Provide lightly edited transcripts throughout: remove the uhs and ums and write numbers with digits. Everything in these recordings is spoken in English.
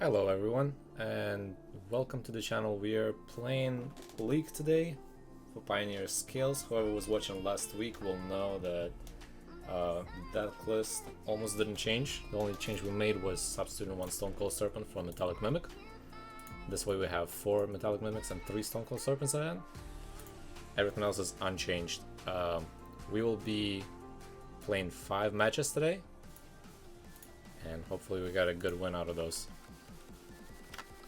Hello everyone, and welcome to the channel. We are playing League today for Pioneer Scales. Whoever was watching last week will know that that list almost didn't change. The only change we made was substituting one Stone Cold Serpent for a Metallic Mimic. This way we have 4 Metallic Mimics and 3 Stone Cold Serpents at hand. Everything else is unchanged. We will be playing 5 matches today, and hopefully we got a good win out of those.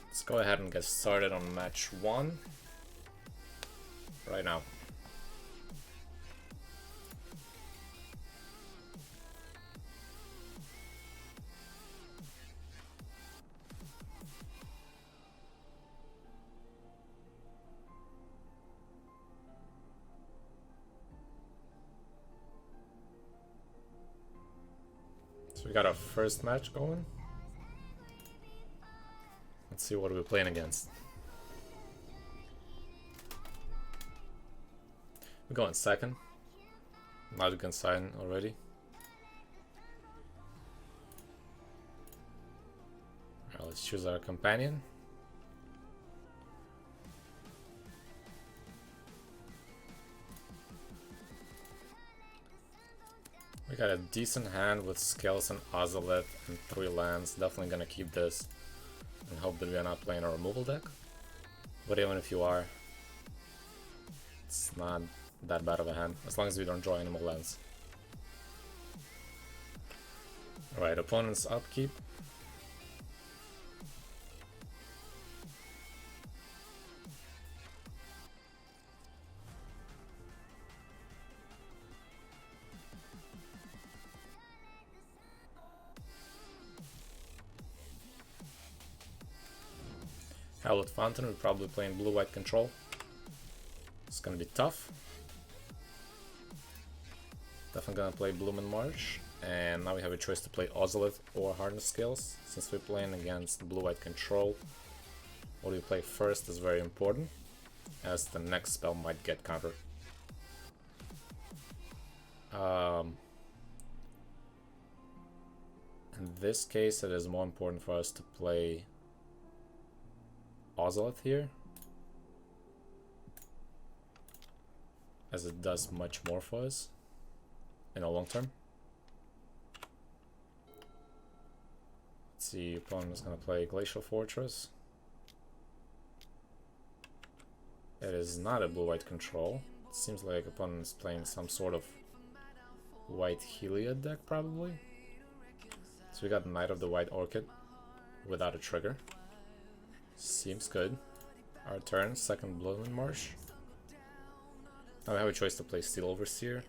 Let's go ahead and get started on match 1 right now. So we got our first match going. Let's see what we're playing against. We're going second. Not against sign already. Alright, let's choose our companion. We got a decent hand with Scales and Ozolith and 3 lands. Definitely gonna keep this and hope that we are not playing a removal deck. But even if you are, it's not that bad of a hand, as long as we don't draw any more lands. Alright, opponent's upkeep. Heliod Fountain, we're probably playing blue-white control. It's gonna be tough. Definitely gonna play Bloom and March. And now we have a choice to play Ozolith or Harness Scales. Since we're playing against blue-white control, what we play first is very important, as the next spell might get countered. In this case, it is more important for us to play Ozolith here, as it does much more for us in the long term. Let's see, opponent is going to play Glacial Fortress. It is not a blue-white control. It seems like opponent is playing some sort of white Heliod deck, probably. So we got Knight of the White Orchid without a trigger. Seems good. Our turn, second Bloom and Marsh. Now we have a choice to play Steel Overseer,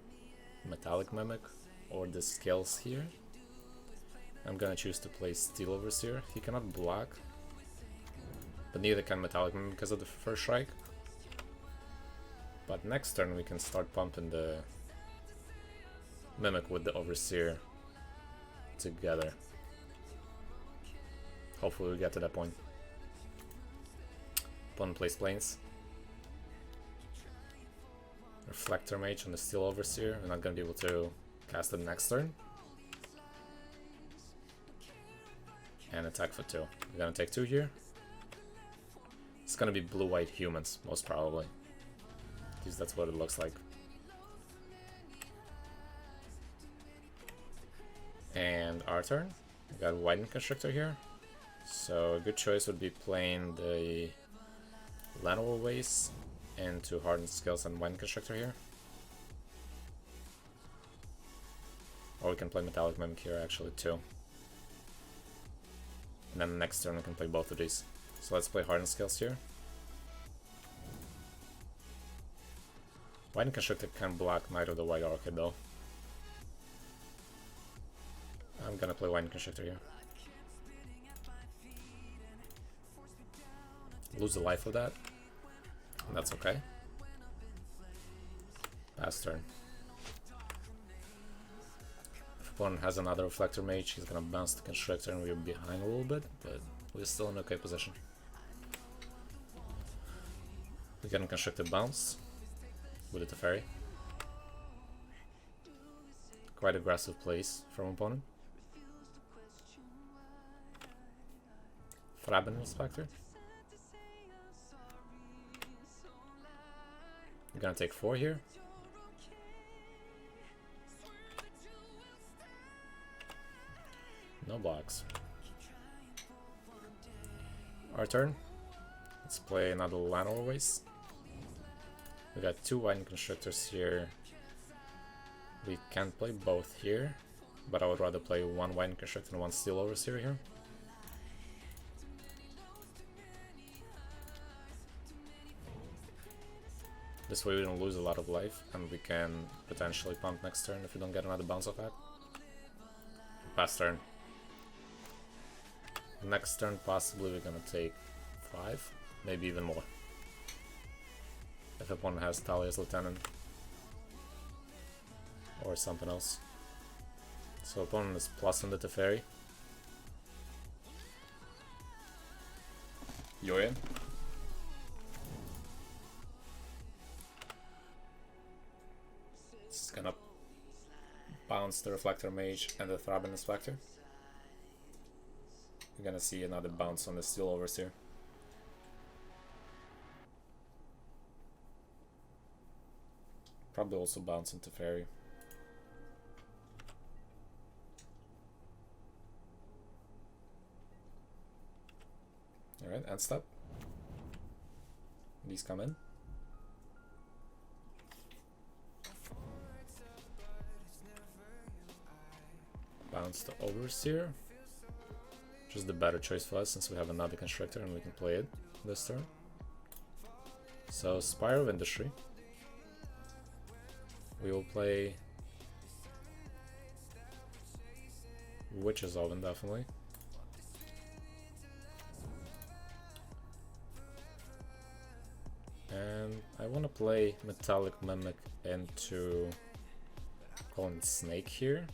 Metallic Mimic, or the Scales here. I'm gonna choose to play Steel Overseer. He cannot block, but neither can Metallic Mimic because of the first strike. But next turn we can start pumping the Mimic with the Overseer together. Hopefully we get to that point. Opponent plays Plains. Reflector Mage on the Steel Overseer. We're not going to be able to cast it next turn. And attack for 2. We're going to take 2 here. It's going to be blue-white humans, most probably. At least that's what it looks like. And our turn. We got Widened Constrictor here. So a good choice would be playing the Llanowar Waste into Hardened Scales and Widened Constrictor here. Or we can play Metallic Mimic here actually too. And then the next turn we can play both of these. So let's play Hardened Scales here. Widened Constrictor can block Knight of the White Orchid though. I'm gonna play Widened Constrictor here. Lose the life of that. That's okay. Pass turn. If opponent has another Reflector Mage, he's gonna bounce the Constrictor and we're behind a little bit, but we're still in okay position. We get a Constricted bounce with the Teferi. Quite aggressive plays from opponent. Thraben Inspector. We're gonna take 4 here. No blocks. Our turn. Let's play another Land Waste. We got 2 Wine Constructors here. We can play both here, but I would rather play 1 Wine Constructor and 1 Steel Overseer here. This way we don't lose a lot of life, and we can potentially pump next turn if we don't get another bounce off that. Pass turn. Next turn possibly we're gonna take 5, maybe even more. If opponent has Talia's Lieutenant or something else. So opponent is plus on the Teferi. Yorion. It's gonna bounce the Reflector Mage and the Thraben Inspector. We're gonna see another bounce on the Steel Overseer. Probably also bounce into Fairy. Alright, end step. These come in. Bounce the Overseer. Just the better choice for us since we have another Constructor and we can play it this turn. So, Spire of Industry. We will play Witch's Oven, definitely. And I want to play Metallic Mimic into calling it Snake here.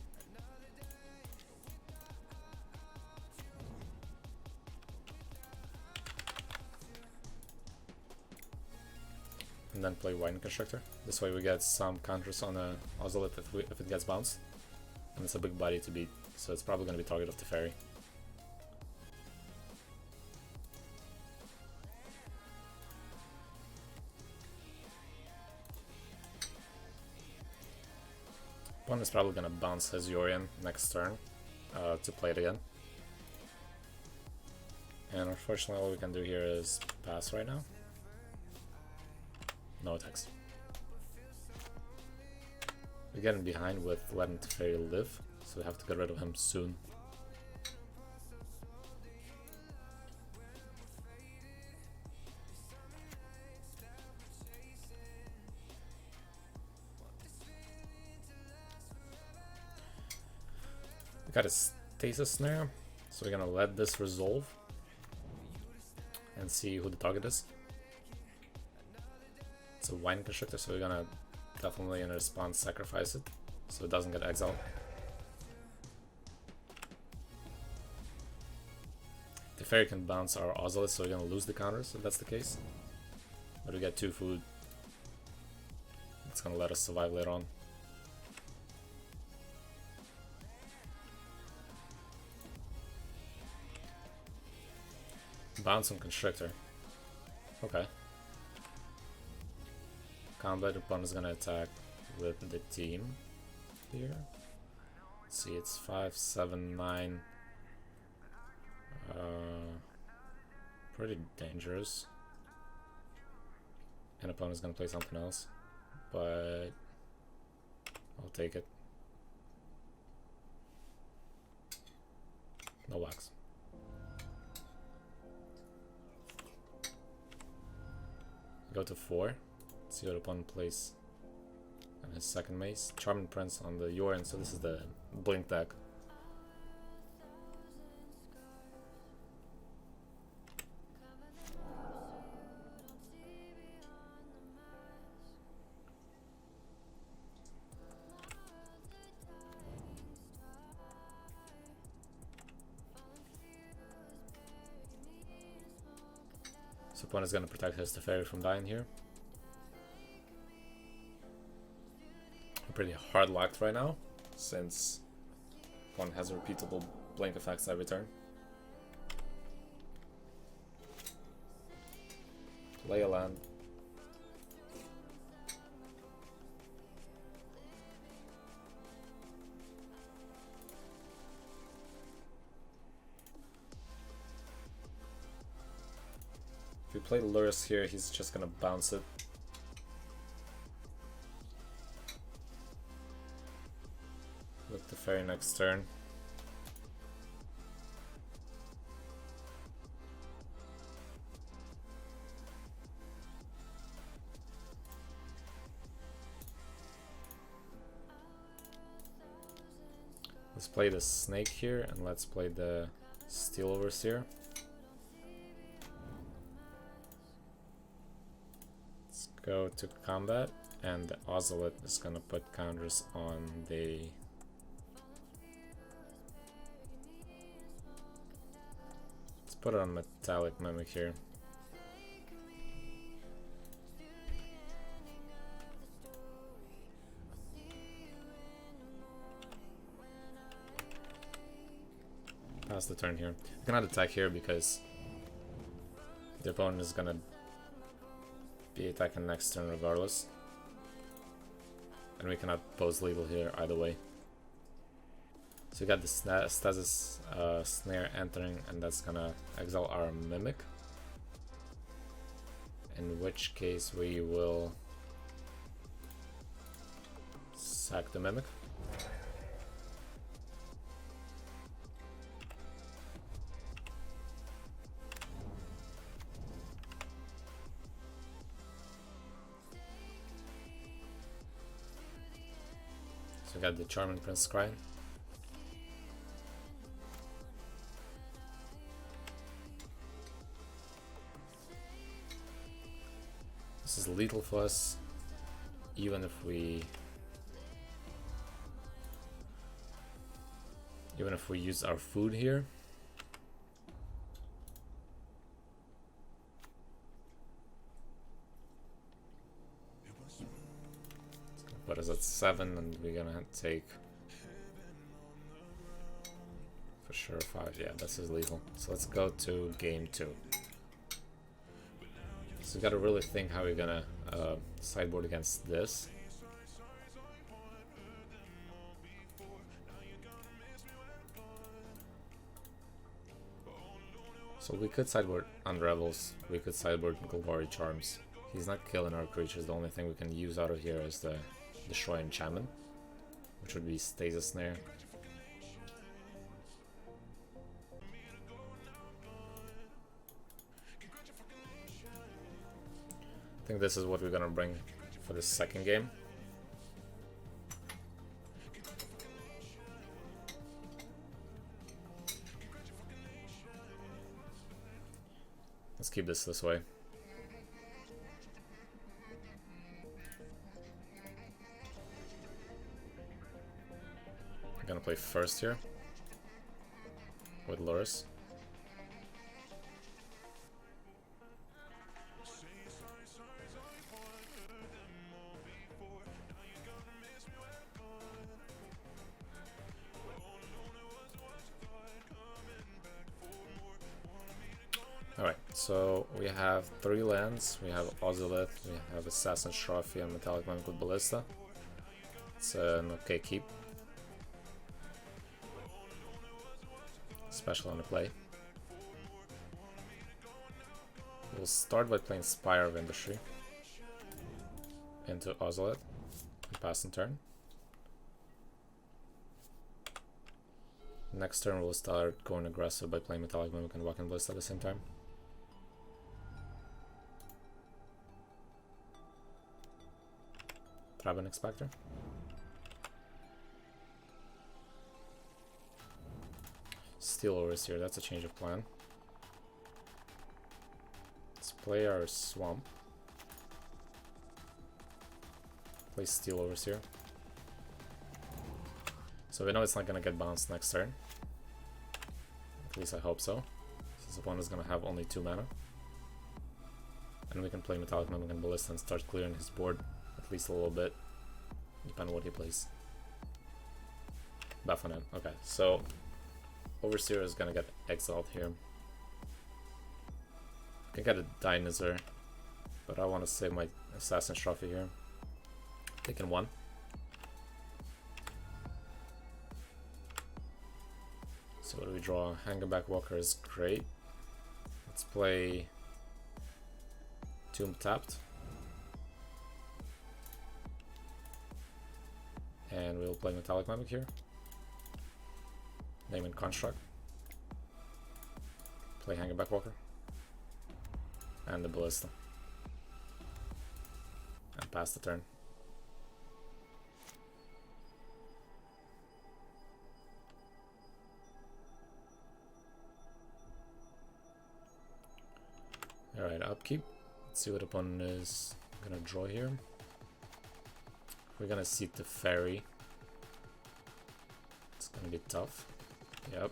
And then play Wine Constructor. This way we get some counters on a Ozolith if it gets bounced. And it's a big body to beat, so it's probably going to be target of the Fairy. Opponent is probably going to bounce his Yorion next turn to play it again. And unfortunately all we can do here is pass right now. No attacks. We're getting behind with letting Teferi live, so we have to get rid of him soon. We got a Stasis Snare, so we're gonna let this resolve and see who the target is. It's a Wine Constructor, so we're gonna definitely in response sacrifice it so it doesn't get exiled. The Fairy can bounce our Ozolith, so we're gonna lose the counters if that's the case. But we get 2 food. It's gonna let us survive later on. Bounce on Constrictor. Okay. Combat opponent is gonna attack with the team here. Let's see, it's 5, 7, 9. Pretty dangerous. And opponent's gonna play something else, but I'll take it. No wax. Go to 4. See what opponent plays. And his second mace. Charming Prince on the Yorion, so this is the blink deck. So opponent's gonna protect his Teferi from dying here. I'm pretty hard locked right now, since opponent has repeatable blink effects every turn. Play a land. If we play Lurrus here, he's just gonna bounce it. With the fairy next turn. Let's play the snake here, and let's play the steel overseer. Let's go to combat, and the Ocelot is gonna put counters on the... Let's put it on Metallic Mimic here. Pass the turn here. We cannot attack here because the opponent is gonna be attacking next turn regardless. And we cannot pose lethal here either way. So we got the Stasis Snare entering, and that's gonna exile our Mimic. In which case we will sack the Mimic. So we got the Charming Prince Scry. This is lethal for us, even if we use our food here. Put us at 7, and we're gonna take for sure 5. Yeah, this is lethal. So let's go to game 2. So we gotta really think how we're gonna sideboard against this. So we could sideboard Unravels, we could sideboard Golgari Charms. He's not killing our creatures. The only thing we can use out of here is the Destroy Enchantment, which would be Stasis Snare. I think this is what we're gonna bring for the second game. Let's keep this way. I'm gonna play first here with Lurrus. Alright, so we have 3 lands. We have Ocelot, we have Assassin's Trophy, and Metallic Mimic with Ballista. It's an okay keep. Especially on the play. We'll start by playing Spire of Industry into Ocelot and pass in turn. Next turn we'll start going aggressive by playing Metallic Mimic and Walking Ballista at the same time. Trap an Expector. Steel Overseer, that's a change of plan. Let's play our Swamp. Play Steel Overseer. So we know it's not gonna get bounced next turn. At least I hope so. Since the opponent is gonna have only 2 mana. And we can play Metallic Mimic and Ballista and start clearing his board at least a little bit. Depending on what he plays. Baphomet. Okay, so Overseer is gonna get exiled here. We can get a Dinosaur but I want to save my Assassin's Trophy here. Taking 1. So what do we draw? Hangback Walker is great. Let's play Tomb tapped. And we'll play Metallic Mimic here. Name and Construct. Play Hangback Walker. And the Ballista. And pass the turn. Alright, upkeep. Let's see what opponent is gonna draw here. We're gonna seat the Fairy. It's gonna be tough. Yep.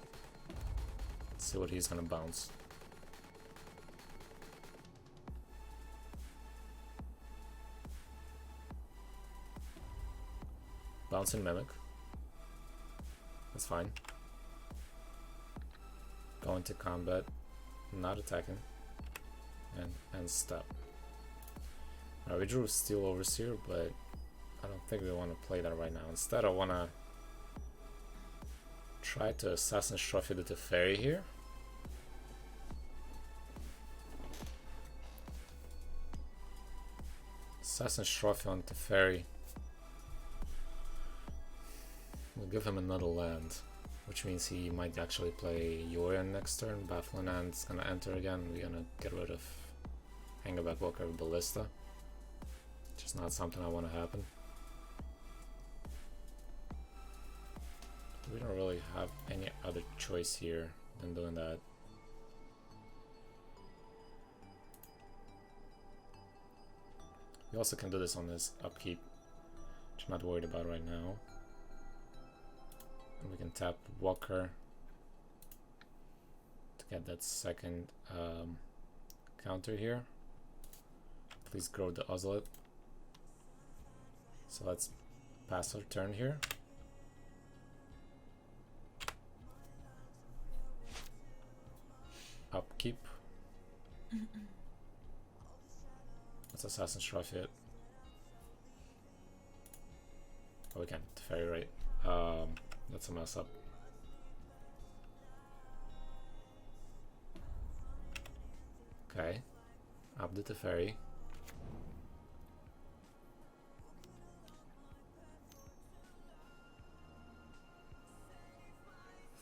Let's see what he's gonna bounce. Bouncing Mimic. That's fine. Go into combat. Not attacking. And step. We drew Steel Overseer, but I don't think we want to play that right now. Instead, I want to try to Assassin's Trophy the Teferi here. Assassin's Trophy on Teferi. We'll give him another land, which means he might actually play Yorion next turn. Baffling Hand's gonna enter again. We're gonna get rid of Hangback Walker with Ballista. Just not something I want to happen. We don't really have any other choice here than doing that. We also can do this on this upkeep, which I'm not worried about right now. And we can tap Walker to get that second counter here. Please grow the Ozolot. So let's pass our turn here. Upkeep. Let's Assassin's Trophy it. Oh, we can't. Fairy, right? That's a mess up. Okay. Up the Teferi.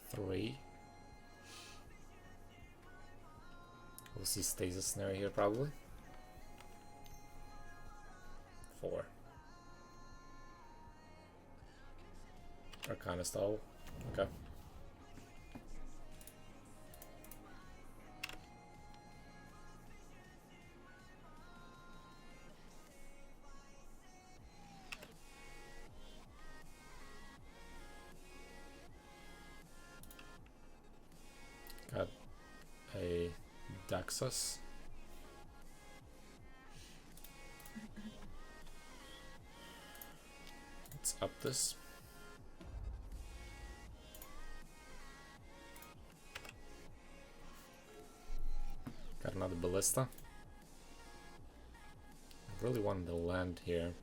Three. We'll see Stasis Snare here probably. 4. Arcana Stall. Okay. Got a Daxos. Let's up this. Got another Ballista. I really wanted to land here.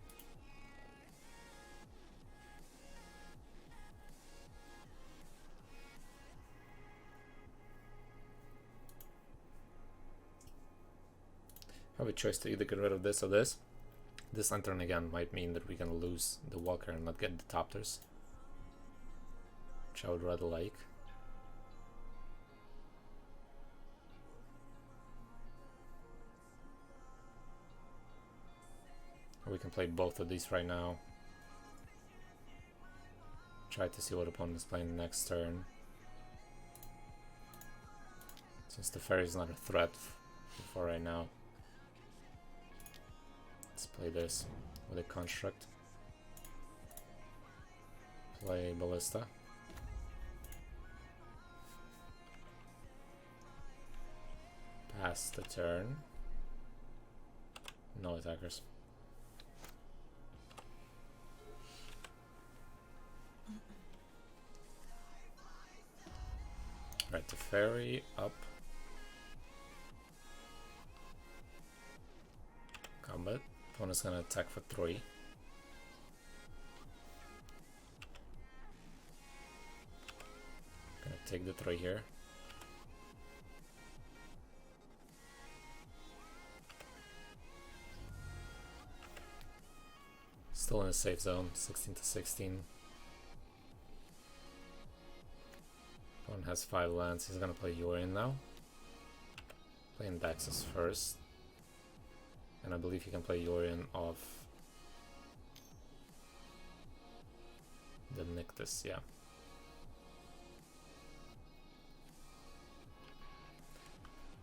I have a choice to either get rid of this or this. This end turn again might mean that we can lose the Walker and not get the Topters, which I would rather like. We can play both of these right now. Try to see what opponent is playing next turn. Since the Fairy is not a threat for right now. Let's play this with a Construct. Play Ballista. Pass the turn. No attackers. Right, the Fairy up. combat. Opponent's gonna attack for 3. Gonna take the 3 here. Still in a safe zone, 16 to 16. Opponent has 5 lands, he's gonna play Yorion now. Playing Daxus first. And I believe he can play Yorion off the Nyctus, yeah.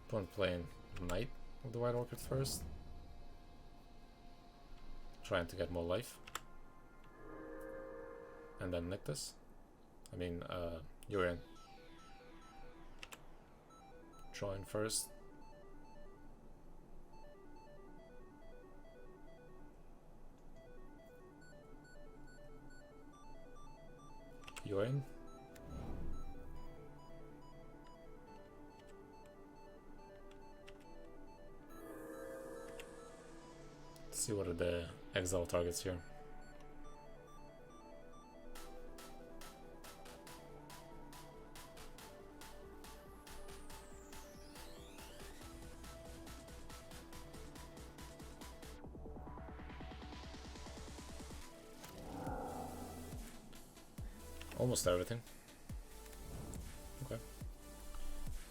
Opponent playing Knight of the White Orchid first. Trying to get more life. And then Nyctus. I mean, Yorion. Drawing first. Yorion. Let's see what are the exile targets here. Almost everything. Okay.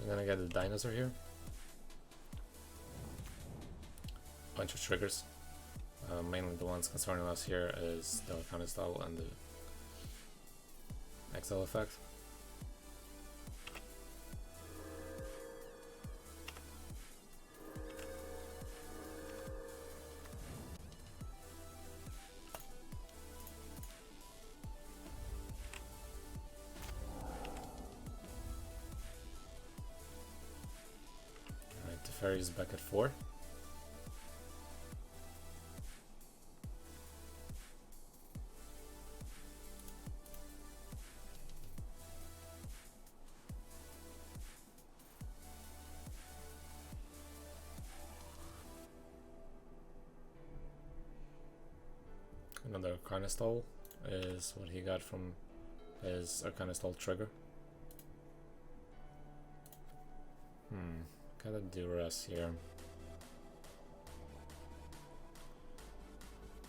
We're gonna get the dinosaur here. Bunch of triggers. Mainly the ones concerning us here is the Arcana style and the exile effect. Alright, the fairy is back at 4. Another Arcana stall is what he got from his Arcana stall trigger. Gotta duress here.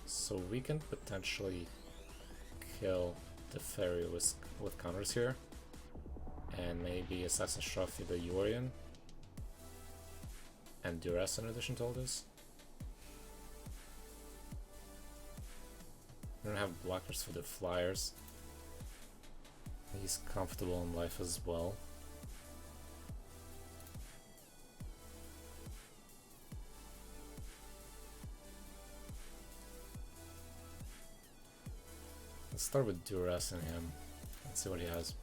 So we can potentially kill the fairy with counters here. And maybe Assassin's Trophy the Yorion. And duress in addition to all this. We don't have blockers for the flyers. He's comfortable in life as well. Let's start with duress in him. Let's see what he has.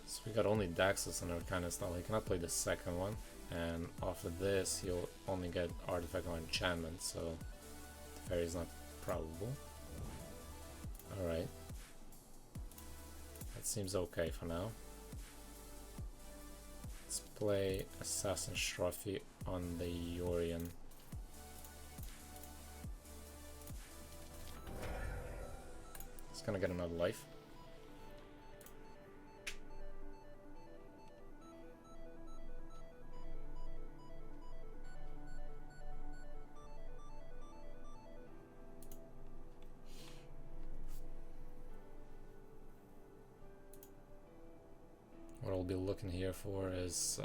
So we got only Daxus and Arcana style. He cannot play the second one. And after this, he'll only get artifact or enchantment, so the fairy is not probable. Alright. That seems okay for now. Let's play Assassin's Trophy on the Yorion. He's gonna get another life. What I'll be looking here for is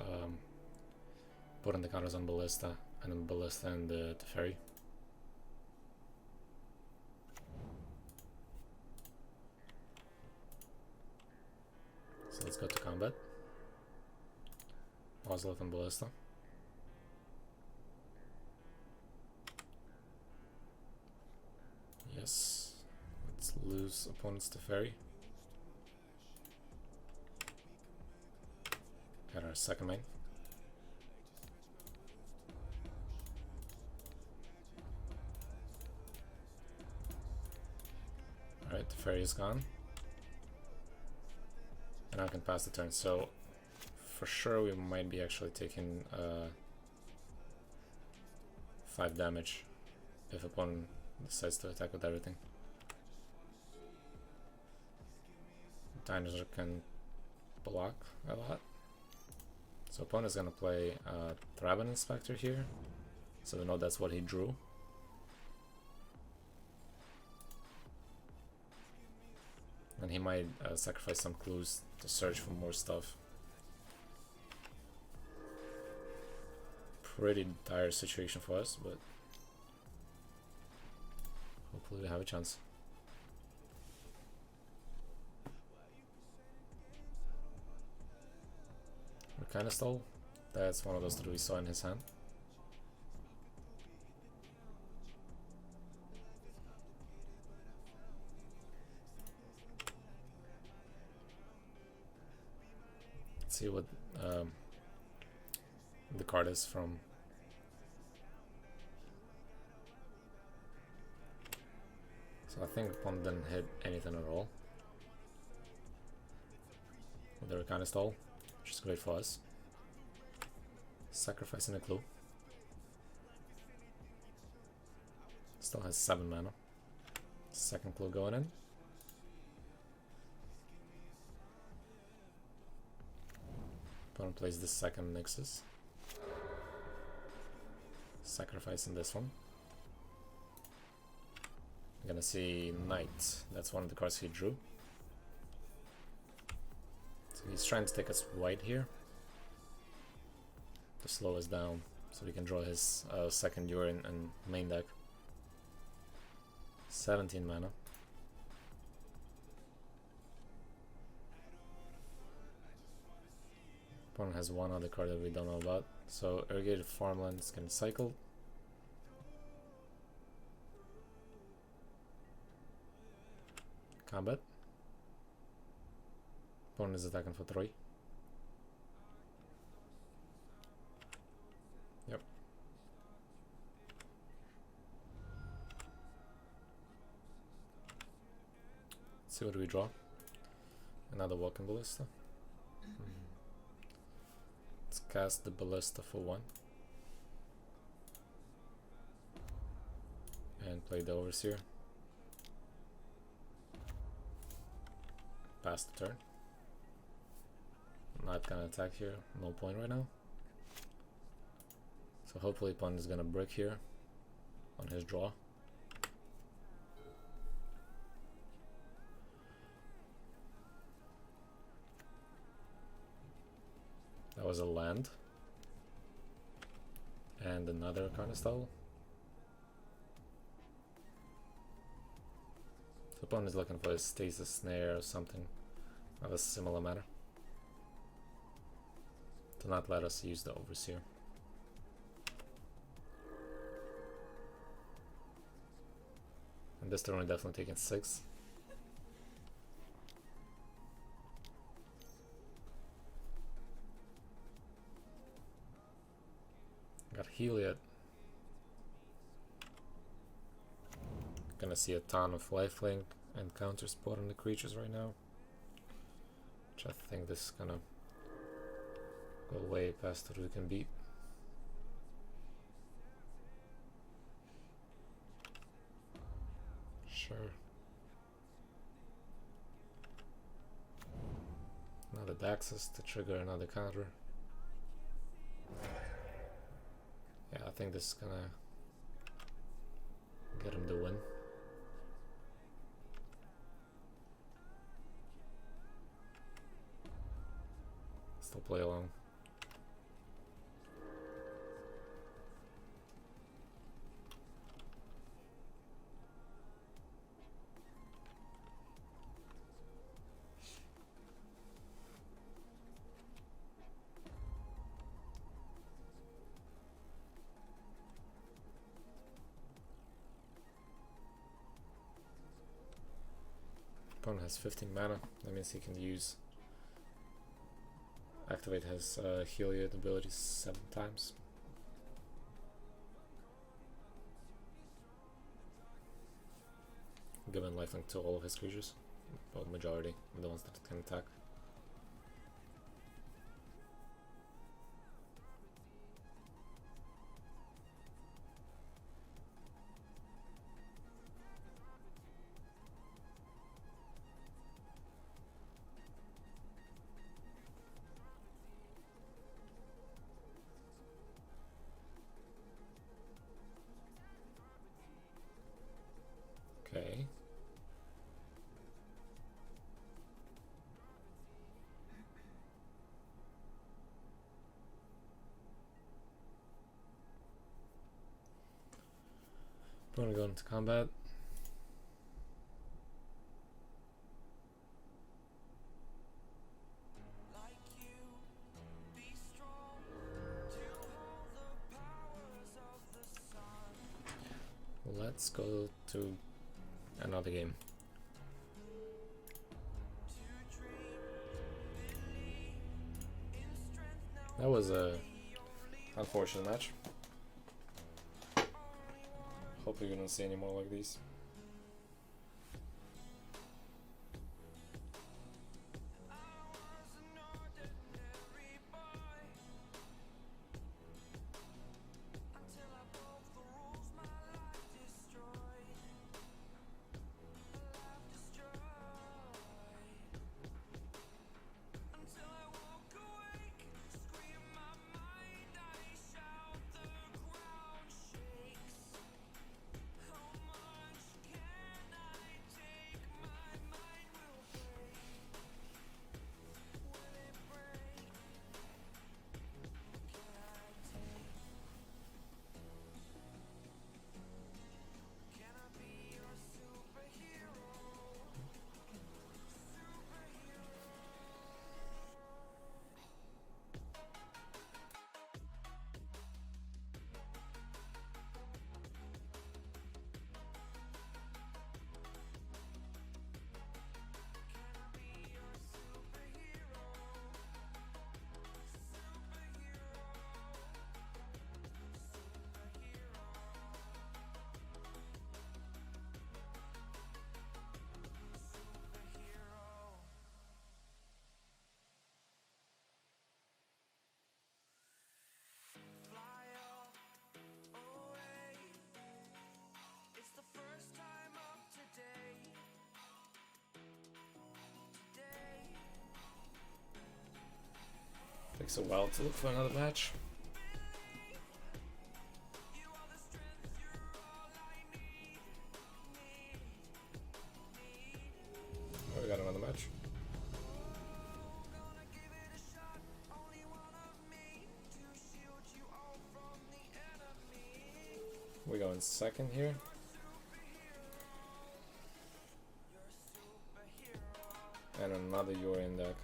putting the counters on Ballista, and then Ballista and the fairy. So let's go to combat. Ozleth and Ballista. Yes. Let's lose opponents to fairy. Got our second main. Alright, the fairy is gone. And I can pass the turn. So for sure we might be actually taking 5 damage if opponent decides to attack with everything. Dinosaur can block a lot. So opponent's gonna play Thraben Inspector here. So we know that's what he drew. And he might sacrifice some clues to search for more stuff. Pretty dire situation for us, but hopefully we have a chance. We kinda stole. That's one of those that we saw in his hand. Let's see what the card is from. So I think opponent didn't hit anything at all with the Arcana Stall, which is great for us. Sacrificing a clue. Still has 7 mana. Second clue going in. Opponent plays the second Nixus. Sacrificing this one. I'm gonna see Knight. That's one of the cards he drew. So he's trying to take us white here to slow us down so we can draw his second Yorion and main deck. 17 mana. Opponent has one other card that we don't know about. So Irrigated Farmland is getting cycled. Combat. Opponent is attacking for 3. Yep. Let's see what we draw. Another Walking Ballista. Let's cast the Ballista for 1. And play the Overseer. Pass the turn. Not gonna attack here, no point right now. So hopefully opponent is gonna brick here on his draw. That was a land. And another Carnistyle. So opponent is looking for a Stasis Snare or something of a similar matter to not let us use the Overseer. And this turn we're definitely taking 6. Got Heliod. Gonna see a ton of lifelink and counter spot on the creatures right now, which I think this is gonna go way past what we can beat. Sure. Another Daxus to trigger another counter. Yeah, I think this is gonna get him the win. Still play along. Opponent has 15 mana, that means he can activate his Heliod abilities 7 times. Giving lifelink to all of his creatures, well, majority, the ones that can attack. Want to go into combat? Let's go to another game. That was a unfortunate match. Hopefully we don't see any more like these. Takes a while to look for another match. Oh, we got another match. We go in second here. And another Yorion deck.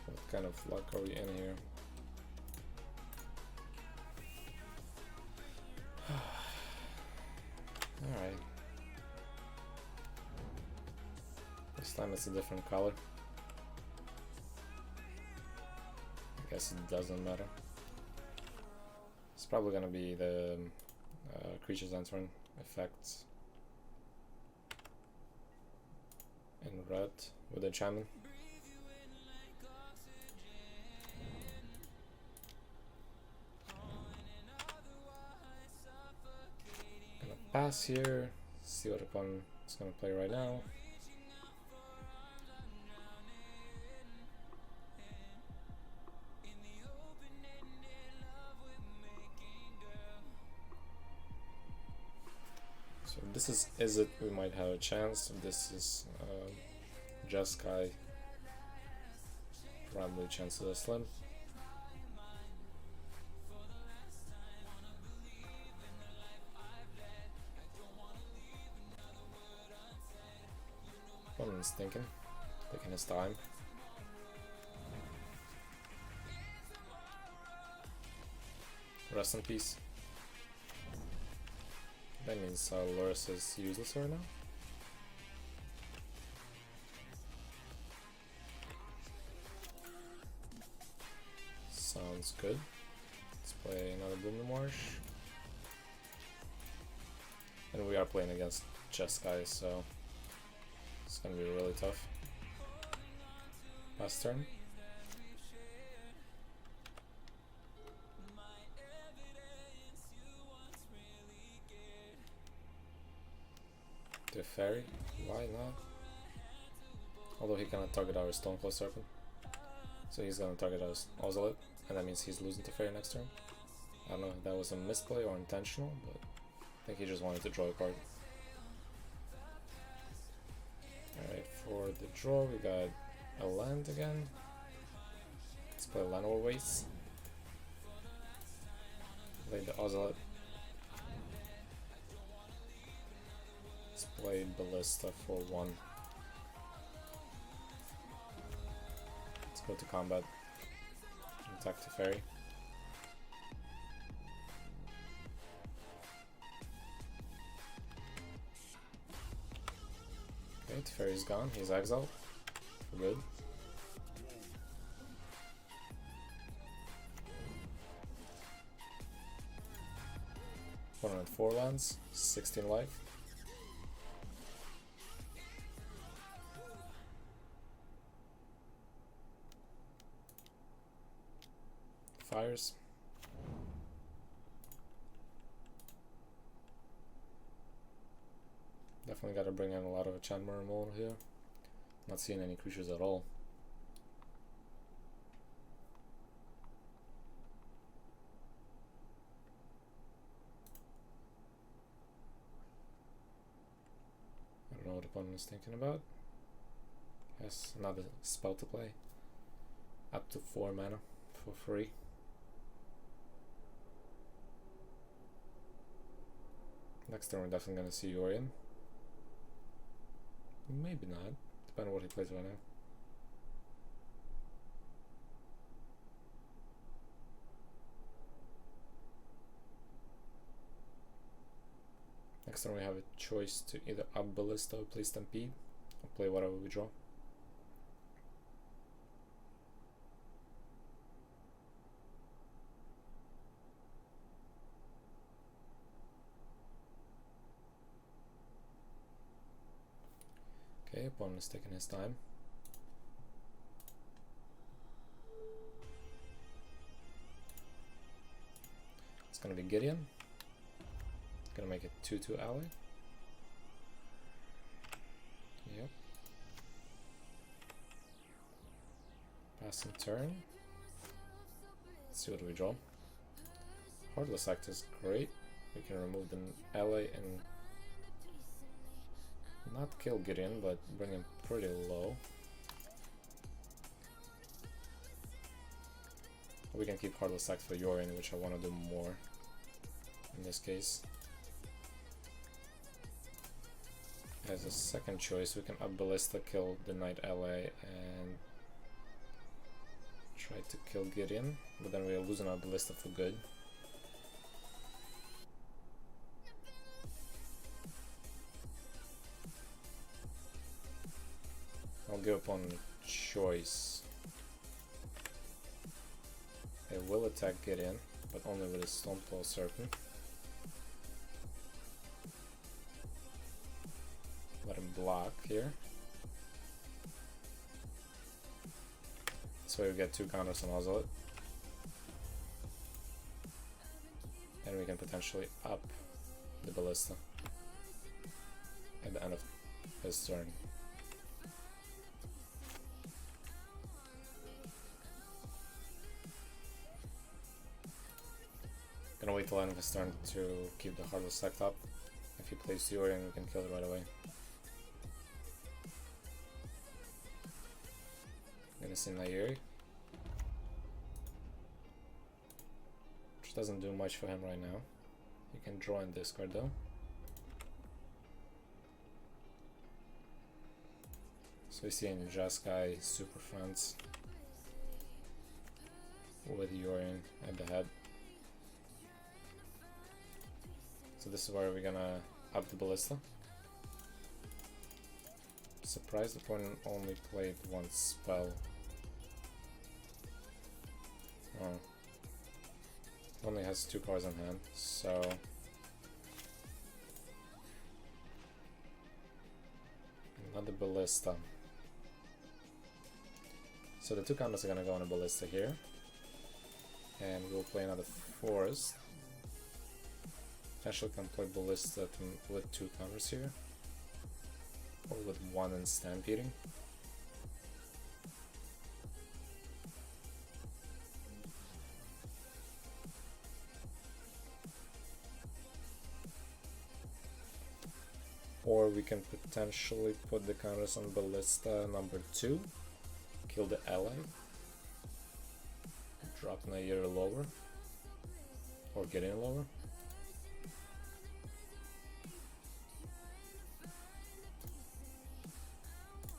What kind of luck are we in here? Alright. This time it's a different color. I guess it doesn't matter. It's probably gonna be the creatures entering effects in red with enchantment. Gonna pass here, see what opponent is gonna play right now. So if this is it, we might have a chance. If this is Jeskai, probably chances are slim. Opponent's taking his time. Rest in peace. That means Loris is useless right now. Sounds good. Let's play another Blooming Marsh. And we are playing against Jeskai, so it's gonna be really tough. Last turn. The fairy, why not? Although he cannot target our Stoneclaw Serpent. So he's gonna target our Ozolite, and that means he's losing to fairy next turn. I don't know if that was a misplay or intentional, but I think he just wanted to draw a card. Alright, for the draw we got a land again. Let's play Llanowar Waste. Play the Ocelot. Let's play Ballista for 1. Let's go to combat. Attack to Fairy. Okay, Teferi's gone. He's exiled. For good. One at 4 lands, 16 life. Fires. Definitely gotta bring in a lot of enchantment removal here. Not seeing any creatures at all. I don't know what opponent is thinking about. Yes, another spell to play. Up to 4 mana for free. Next turn we're definitely gonna see Yorion. Maybe not, depending on what he plays right now. Next turn we have a choice to either up Ballista or play Stampede, or play whatever we draw. Okay, opponent is taking his time. It's gonna be Gideon. Gonna make it 2/2 ally. Yep. Passing turn. Let's see what we draw. Heartless Act is great. We can remove the ally and not kill Gideon, but bring him pretty low. We can keep Heartless Act for Yorion, which I want to do more in this case. As a second choice, we can up Ballista, kill the Knight ally, and try to kill Gideon, but then we're losing our Ballista for good. I'll give opponent a choice. I will attack Gideon, but only with a Stonefall Serpent. Let him block here. So we get 2 counters on Ocelot. And we can potentially up the Ballista at the end of his turn. Gonna wait till the end of his turn to keep the Heartless Act up. If he plays Yorion, we can kill it right away. Gonna see Nairi, which doesn't do much for him right now. You can draw and discard though. So we see in Jeskai, Superfriends with Yorion at the head. So this is where we're gonna up the Ballista. Surprised the opponent only played 1 spell. Oh. Only has 2 cards on hand, so another Ballista. So the 2 counters are gonna go on a Ballista here. And we'll play another Forest. Potentially can play Ballista with 2 counters here. Or with 1 and Stampeding. Or we can potentially put the counters on Ballista number 2, kill the ally, drop Nair lower, or getting lower.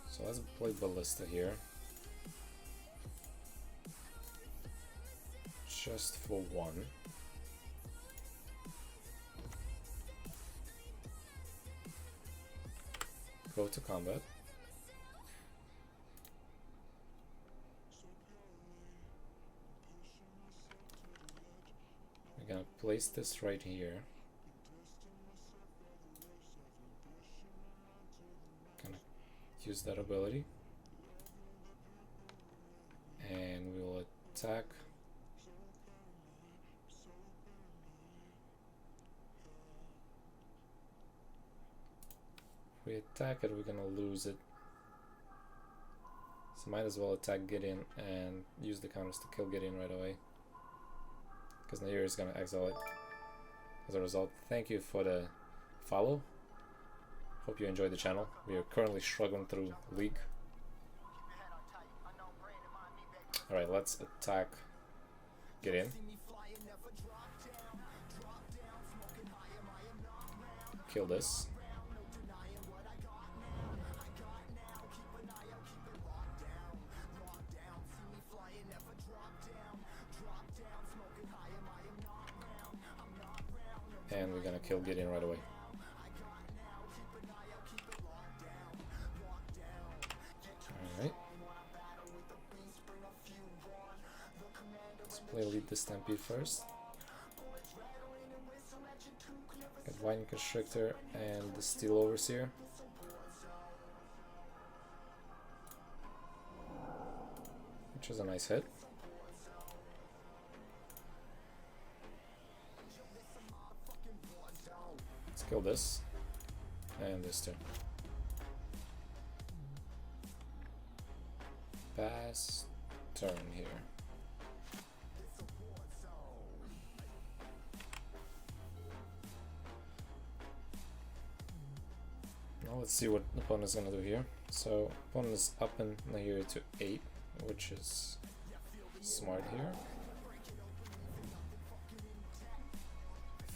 So let's play Ballista here. Just for one. Go to combat. We're gonna place this right here. Gonna use that ability. And we will attack. If we attack it, we're gonna lose it. So might as well attack Gideon and use the counters to kill Gideon right away. Because Nair is gonna exile it. As a result, thank you for the follow. Hope you enjoyed the channel. We are currently struggling through League. Alright, let's attack Gideon. Kill this. And we're gonna kill Gideon right away. Alright. Let's play Lead the Stampede first. Get Wine Constrictor and the Steel Overseer. Which is a nice hit. Kill this and this too. Pass turn here. Now let's see what the opponent is gonna do here. So opponent is up in here to 8, which is smart here.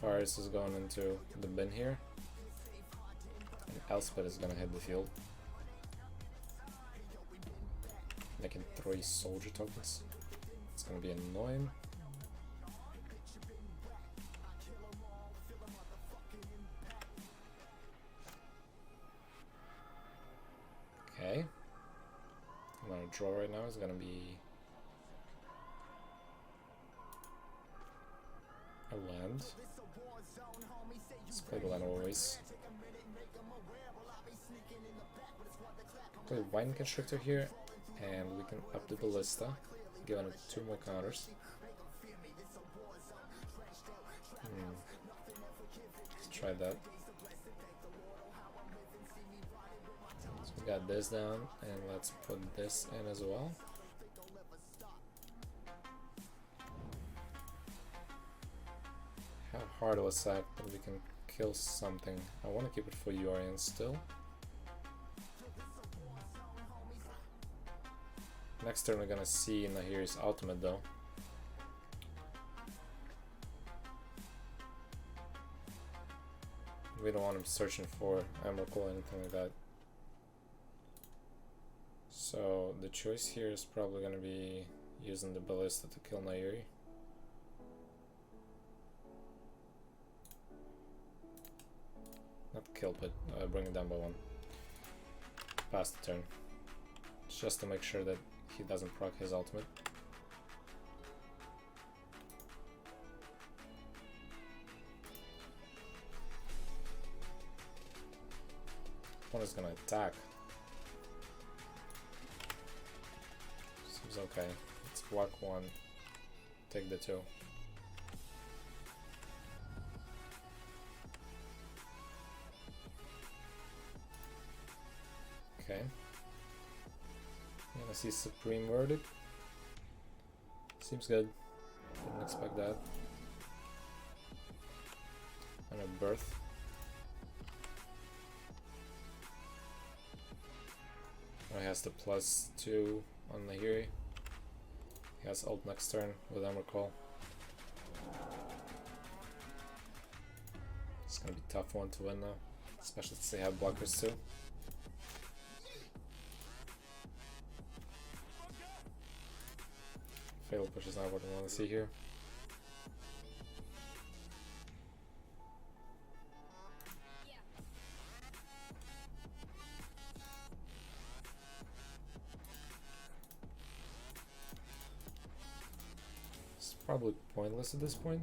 Faris is going into the bin here, and Elspeth is gonna hit the field, making 3 soldier tokens. It's gonna be annoying. Okay, I'm gonna draw right now. Is gonna be a land. Let's play the land always. Play Wine Constrictor here, and we can up the Ballista, giving it 2 more counters. Let's try that. So we got this down, and let's put this in as well. How hard was that? But we can kill something. I want to keep it for Yorion still. Next turn we're gonna see Nahir's ultimate though. We don't want him searching for Emrakul or anything like that. So the choice here is probably gonna be using the Ballista to kill Nahiri. Not kill, but bring it down by 1. Pass the turn. Just to make sure that he doesn't proc his ultimate. One is gonna attack. Seems okay. Let's block 1, take the 2. Okay. I'm gonna see Supreme Verdict. Seems good. Didn't expect that. And a Birth. Oh, he has the +2 on Nahiri. He has ult next turn with Emrakul. It's gonna be a tough one to win now, especially since they have blockers too. Fatal push is not what I want to see here. It's probably pointless at this point.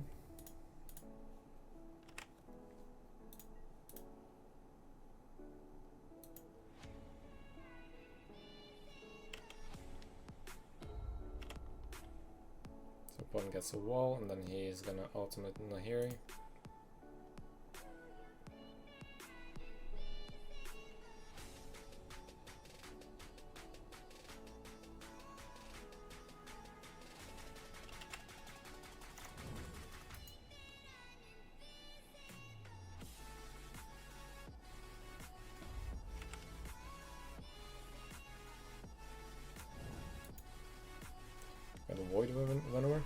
Opponent gets a wall, and then he's gonna ultimate Nahiri. Got a Void Venomer.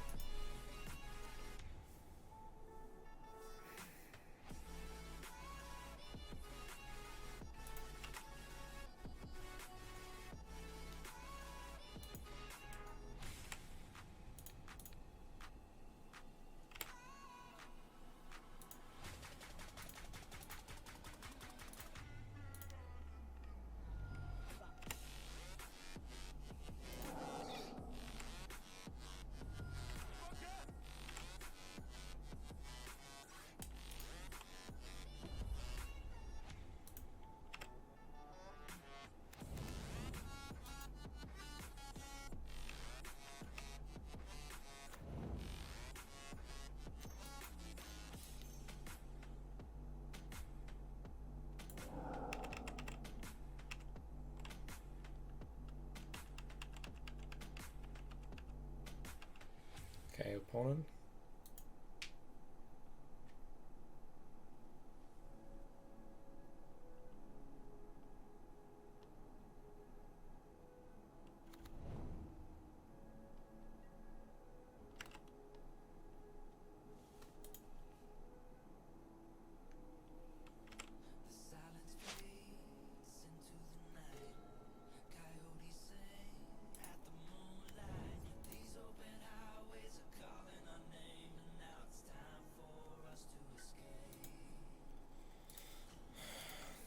Okay, opponent.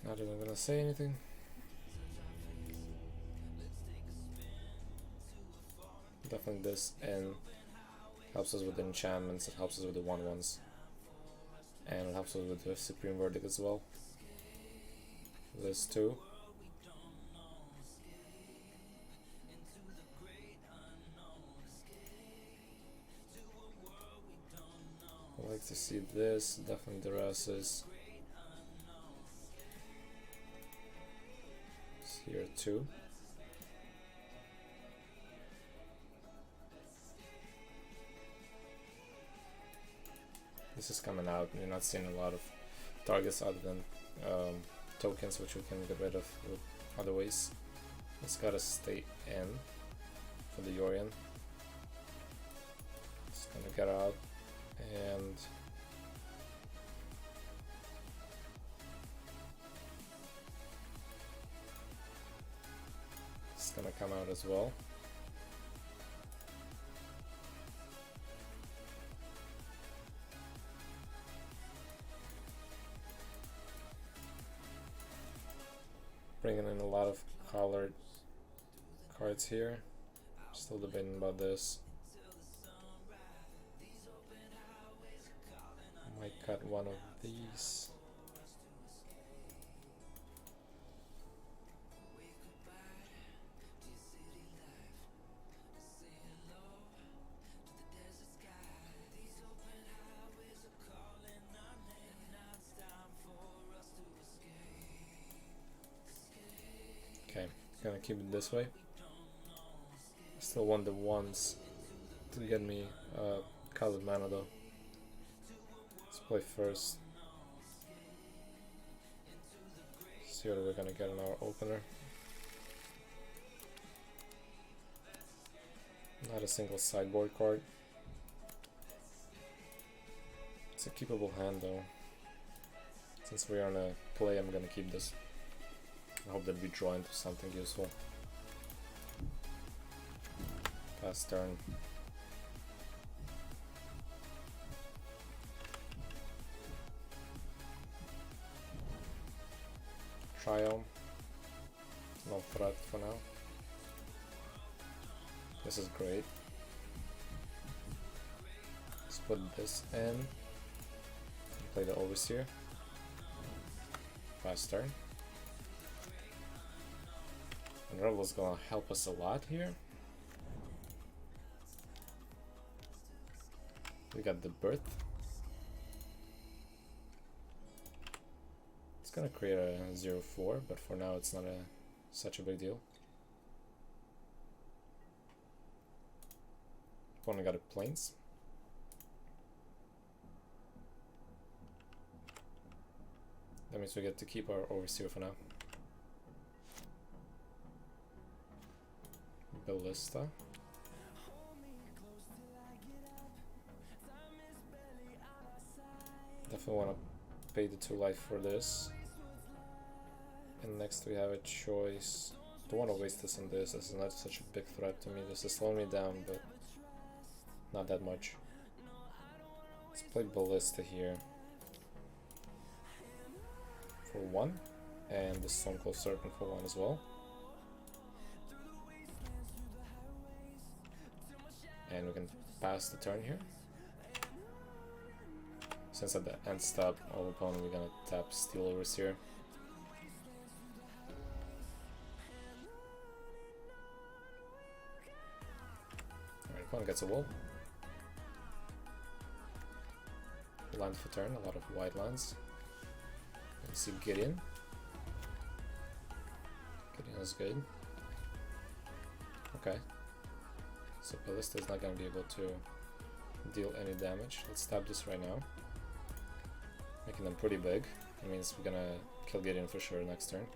Not even gonna say anything. Definitely this and helps us with the enchantments, it helps us with the 1/1s. And it helps us with the Supreme Verdict as well. This too. I like to see this, definitely the rest is here too. This is coming out, you're not seeing a lot of targets other than tokens, which we can get rid of with other ways. It's gotta stay in for the Yorion. It's gonna get out and it's gonna come out as well. Bringing in a lot of colored cards here. Still debating about this. Might cut one of these. Okay, gonna keep it this way. Still want the ones to get me colored mana though. Let's play first. See what we're gonna get in our opener. Not a single sideboard card. It's a keepable hand though. Since we're on a play, I'm gonna keep this. I hope that we draw into something useful. Pass turn. Trial. No threat for now. This is great. Let's put this in. Play the Overseer. Fast turn. And Rebel's gonna help us a lot here. We got the Birth. It's gonna create a 0-4, but for now it's not such a big deal. Opponent got a Plains. That means we get to keep our Overseer for now. Ballista. Definitely want to pay the 2 life for this. And next we have a choice. Don't want to waste this on this. This is not such a big threat to me. This is slowing me down, but not that much. Let's play Ballista here for 1, and the Stonecold Serpent for 1 as well. And we can pass the turn here. Since at the end step of opponent we're gonna tap Steel Overseer. Alright, opponent gets a wall. Land for turn, a lot of white lands. Let's see Gideon. Gideon is good. Okay. So Ballista is not going to be able to deal any damage. Let's tap this right now. Making them pretty big. That means we're going to kill Gideon for sure next turn.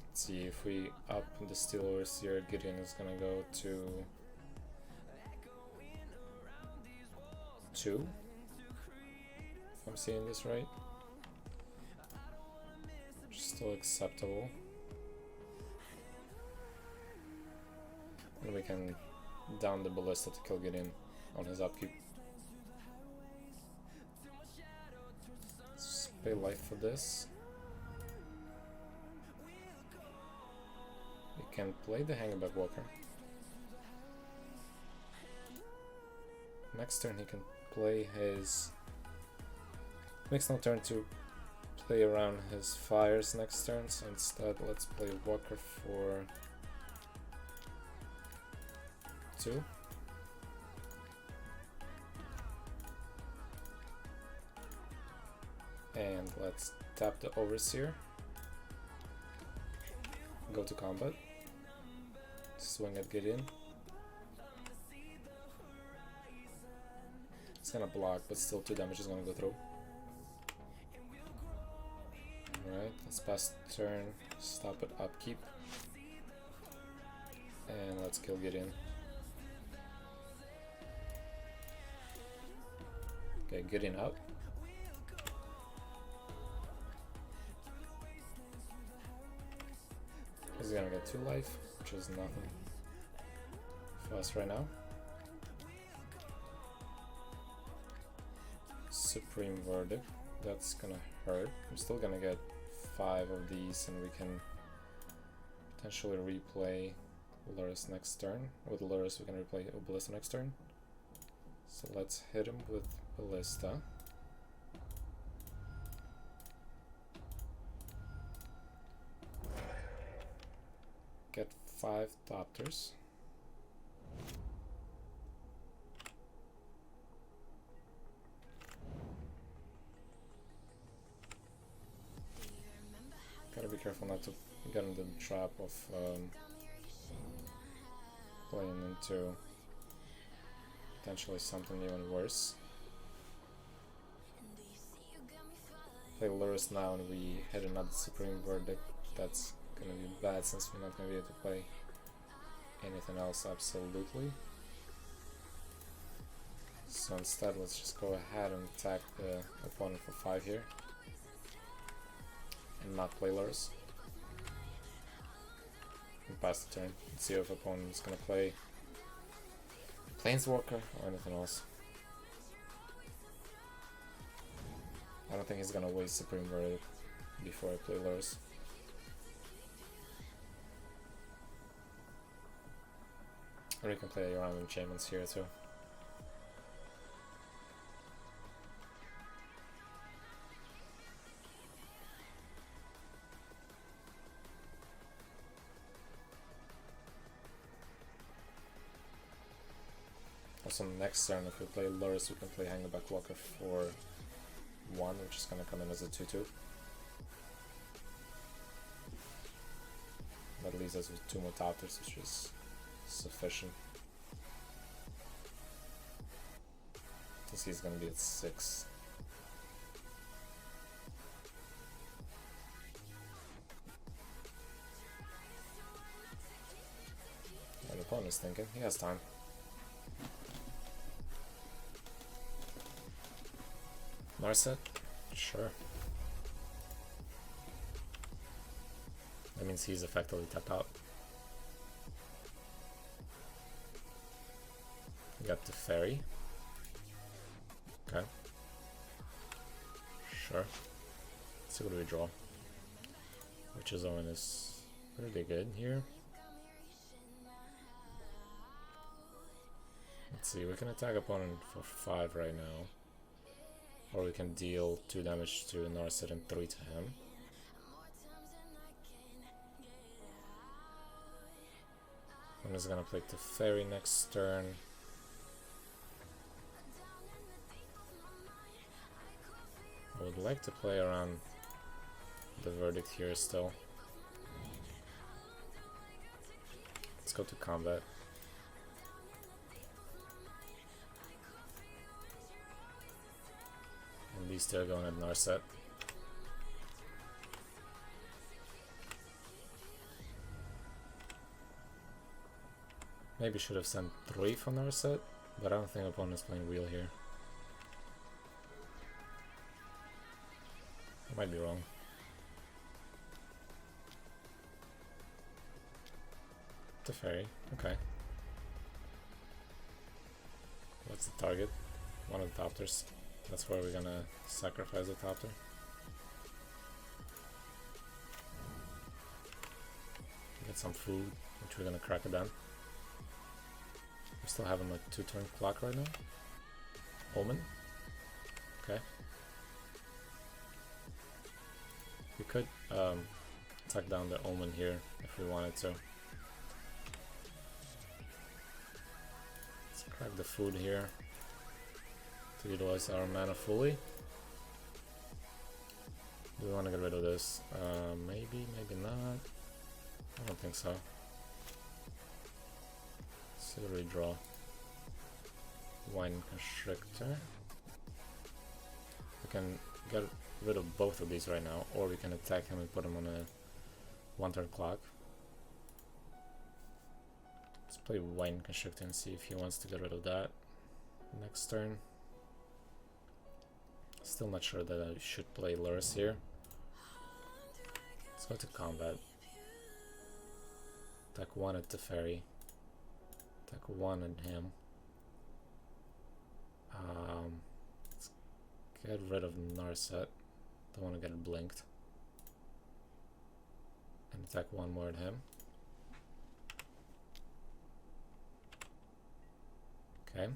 Let's see, if we up the Steel Overseer, Gideon is going to go to 2, if I'm seeing this right. Still acceptable. And we can down the Ballista to kill Gideon on his upkeep. Let's pay life for this. We can play the Hangback Walker. Next turn he can play his... Makes no turn to play around his fires next turn, so instead let's play Walker for 2. And let's tap the Overseer. Go to combat. Swing at Gideon. It's gonna block, but still 2 damage is gonna go through. Alright, let's pass turn, stop at upkeep. And let's kill Gideon. Okay, Gideon up. He's gonna get 2 life, which is nothing for us right now. Supreme Verdict, that's gonna hurt. I'm still gonna get 5 of these, and we can potentially replay Lurrus next turn. With Lurrus we can replay Ballista next turn. So let's hit him with Ballista. Get 5 Thopters. Gotta be careful not to get into the trap of playing into potentially something even worse. Play Lurrus now and we hit another Supreme Verdict. That's gonna be bad since we're not gonna be able to play anything else, absolutely. So instead, let's just go ahead and attack the opponent for 5 here. And not play Lurs. And pass the turn. Let's see if opponent's gonna play Planeswalker or anything else. I don't think he's gonna waste Supreme Verdict before I play Lurs. Or you can play around enchantments here too. Also next turn, if we play Lurs, we can play Hangback Walker for 1, which is gonna come in as a 2/2. That leaves us with 2 more Tapters, which is sufficient. Since he's gonna be at 6. What the opponent's thinking, he has time. Narset? Sure. That means he's effectively tapped out. We got the Fairy. Okay. Sure. Let's see what we draw. Witch's Omen is pretty good here. Let's see, we can attack opponent for 5 right now. Or we can deal 2 damage to Narset and 3 to him. I'm just gonna play the Fairy next turn. I would like to play around the Verdict here still. Let's go to combat. And these 2 are going at Narset. Maybe should have sent 3 for Narset, but I don't think opponent's playing wheel here. I might be wrong. The Fairy, okay. What's the target? One of the Tapters. That's where we're gonna sacrifice the Tapter. Get some food, which we're gonna crack it down. We still have him at 2-turn clock right now. Omen. Okay. We could attack down the Omen here if we wanted to. Let's crack the food here to utilize our mana fully. Do we want to get rid of this? Maybe, maybe not. I don't think so. Let's see what we draw. Wine Constrictor. We can get rid of both of these right now, or we can attack him and put him on a 1-turn clock. Let's play Wine Constrictor and see if he wants to get rid of that next turn. Still not sure that I should play Lurs here. Let's go to combat. Attack 1 at the Fairy. Attack 1 at him. Let's get rid of Narset. Don't want to get it blinked. And attack 1 more at him. Okay.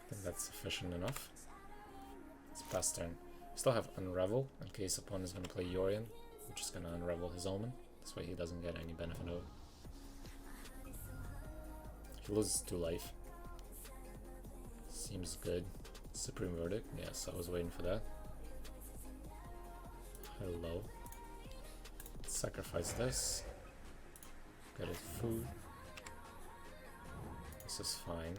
I think that's sufficient enough. It's pass turn. Still have Unravel in case opponent is going to play Yorion, which is going to unravel his Omen. This way he doesn't get any benefit of it. He loses 2 life. Seems good. Supreme Verdict. Yes, I was waiting for that. Hello. Let's sacrifice this. Get his food. This is fine.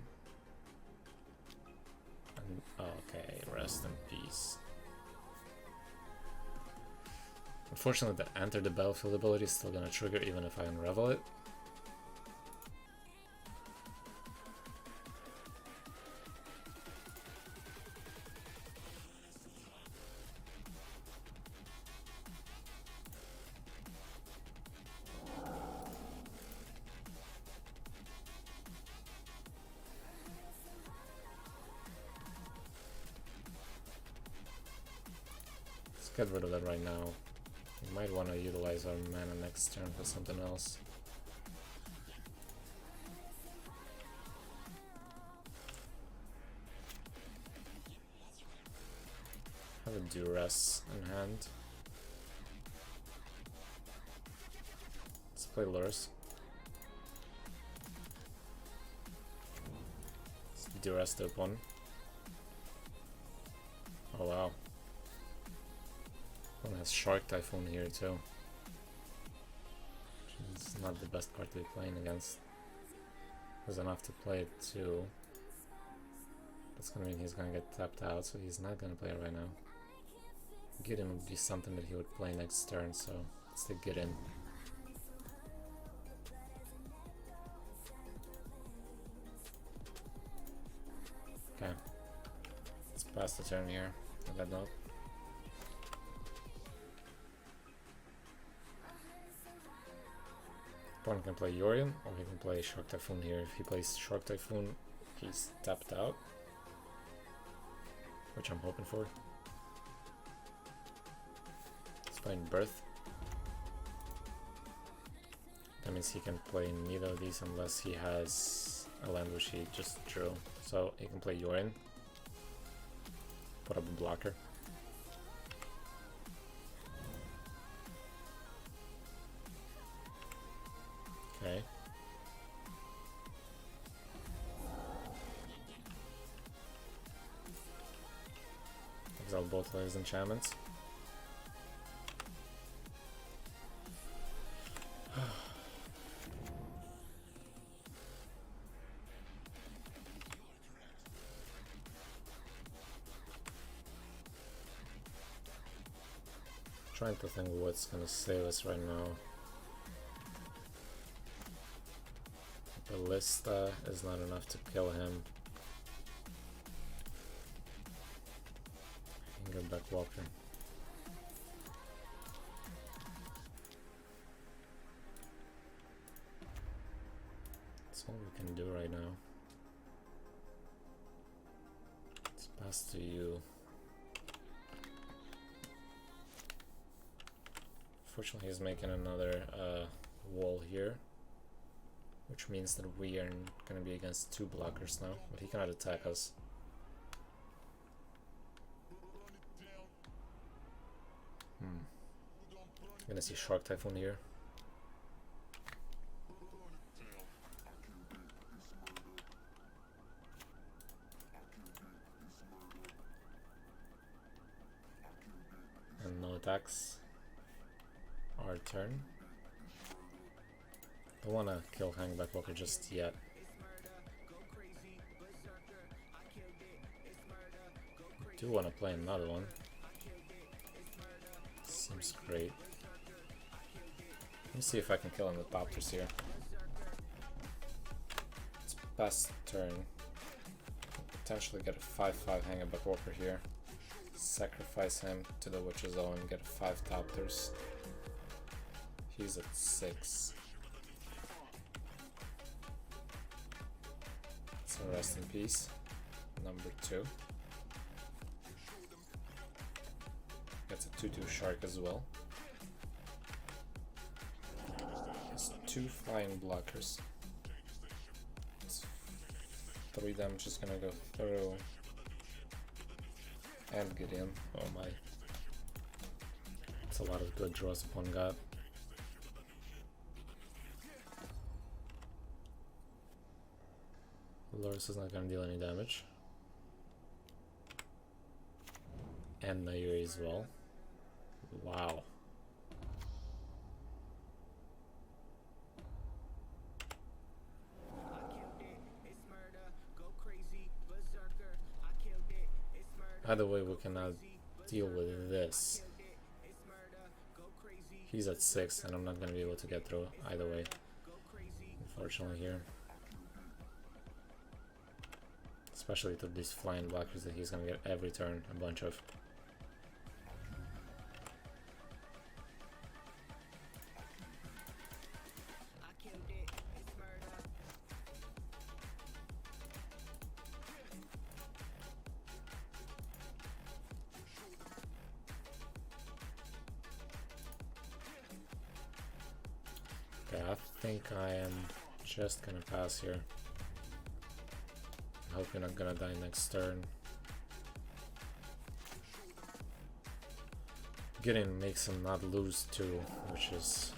And, okay, rest in peace. Unfortunately, the enter the battlefield ability is still gonna trigger even if I unravel it. Get rid of that right now. We might want to utilize our mana next turn for something else. Have a duress in hand. Let's play Lurus. Duress to one. Oh wow. One has Shark Typhoon here too. It's not the best card to be playing against. There's enough to play it too. That's gonna mean he's gonna get tapped out, so he's not gonna play it right now. Get in would be something that he would play next turn, so let's take get in. Okay. Let's pass the turn here on that note. Opponent can play Yorion, or he can play Shark Typhoon here. If he plays Shark Typhoon, he's tapped out, which I'm hoping for. He's playing Birth. That means he can play neither of these unless he has a land which he just drew. So he can play Yorion, put up a blocker. Okay. Exile both of his enchantments. Trying to think what's gonna save us right now. Ballista is not enough to kill him. Go back Walker. That's all we can do right now. Let's pass to you. Fortunately, he's making another wall here, which means that we are going to be against two blockers now, but he cannot attack us. Gonna see Shark Typhoon here. And no attacks. Our turn. Don't wanna kill Hangback Walker just yet. Do wanna play another one. Seems great. Let me see if I can kill him with Thopters here. Let's pass turn. Potentially get a 5/5 Hangback Walker here. Sacrifice him to the Witch's Own, get 5 Thopters. He's at 6. So rest in peace. Number 2. Gets a 2/2 Shark as well. Has 2 flying blockers. It's 3 damage is gonna go through. And Gideon. Oh my. It's a lot of good draws upon God. Lurus is not gonna deal any damage. And Nayuri as well. Wow. Either way, we cannot deal with this. He's at 6, and I'm not gonna be able to get through either way, unfortunately here. Especially through these flying blockers that he's gonna get every turn, a bunch of. Okay, I think I am just gonna pass here. I hope you're not gonna die next turn. Getting makes him not lose too, which is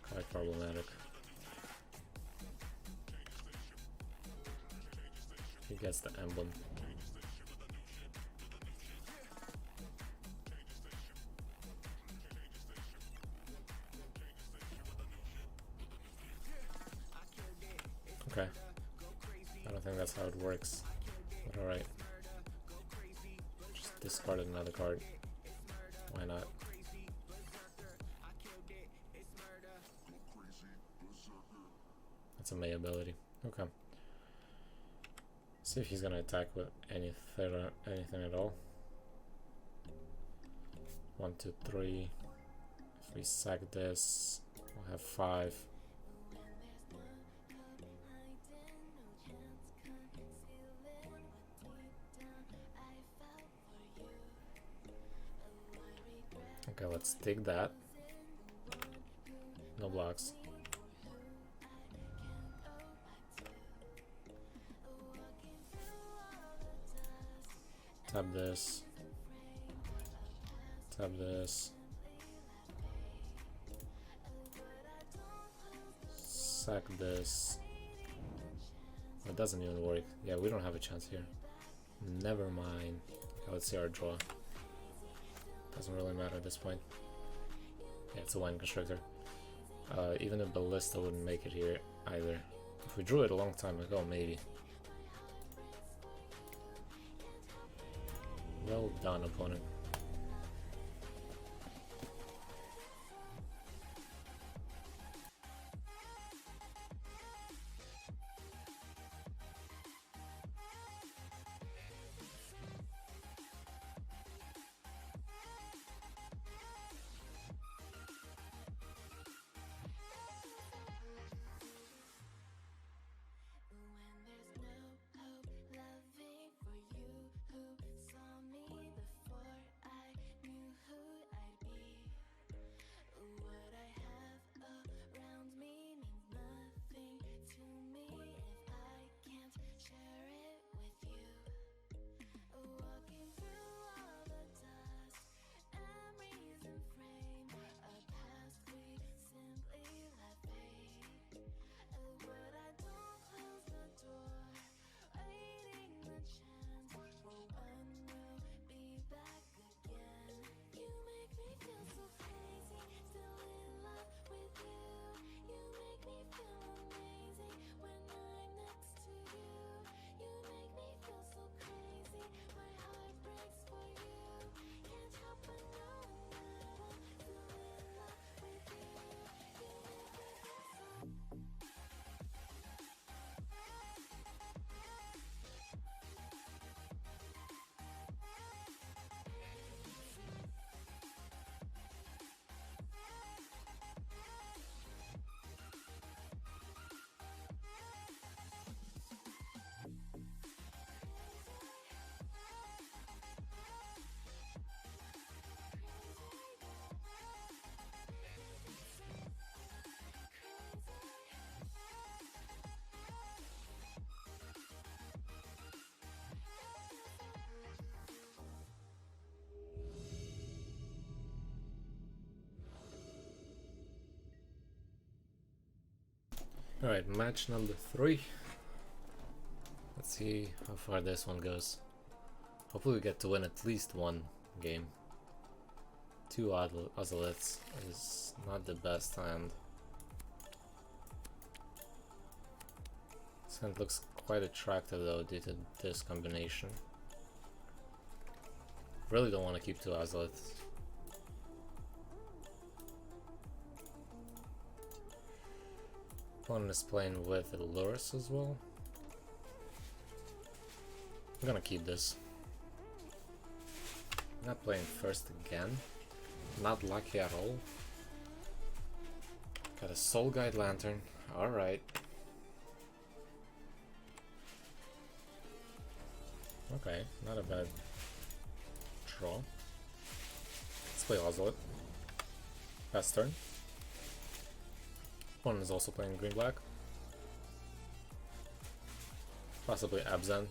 quite problematic. He gets the emblem. Okay. I don't think that's how it works. But alright. Just discard another card. Why not? That's a May ability. Okay. See if he's gonna attack with anything at all. 1, 2, 3. If we sack this, we'll have 5. Okay, let's take that. No blocks. Tap this. Tap this. Sack this. It doesn't even work. Yeah, we don't have a chance here. Never mind. Okay, let's see our draw. Doesn't really matter at this point. Yeah, it's a Wine Constructor. Even a Ballista wouldn't make it here either. If we drew it a long time ago, maybe. Well done, opponent. Alright, match number 3. Let's see how far this one goes. Hopefully we get to win at least one game. 2 Ozolets is not the best hand. This hand looks quite attractive though due to this combination. Really don't want to keep 2 Ozolets. Opponent is playing with Lurus as well. I'm gonna keep this. Not playing first again. Not lucky at all. Got a Soul Guide Lantern. Alright. Okay, not a bad draw. Let's play Ocelot. Fast turn. Opponent is also playing green-black. Possibly Abzan.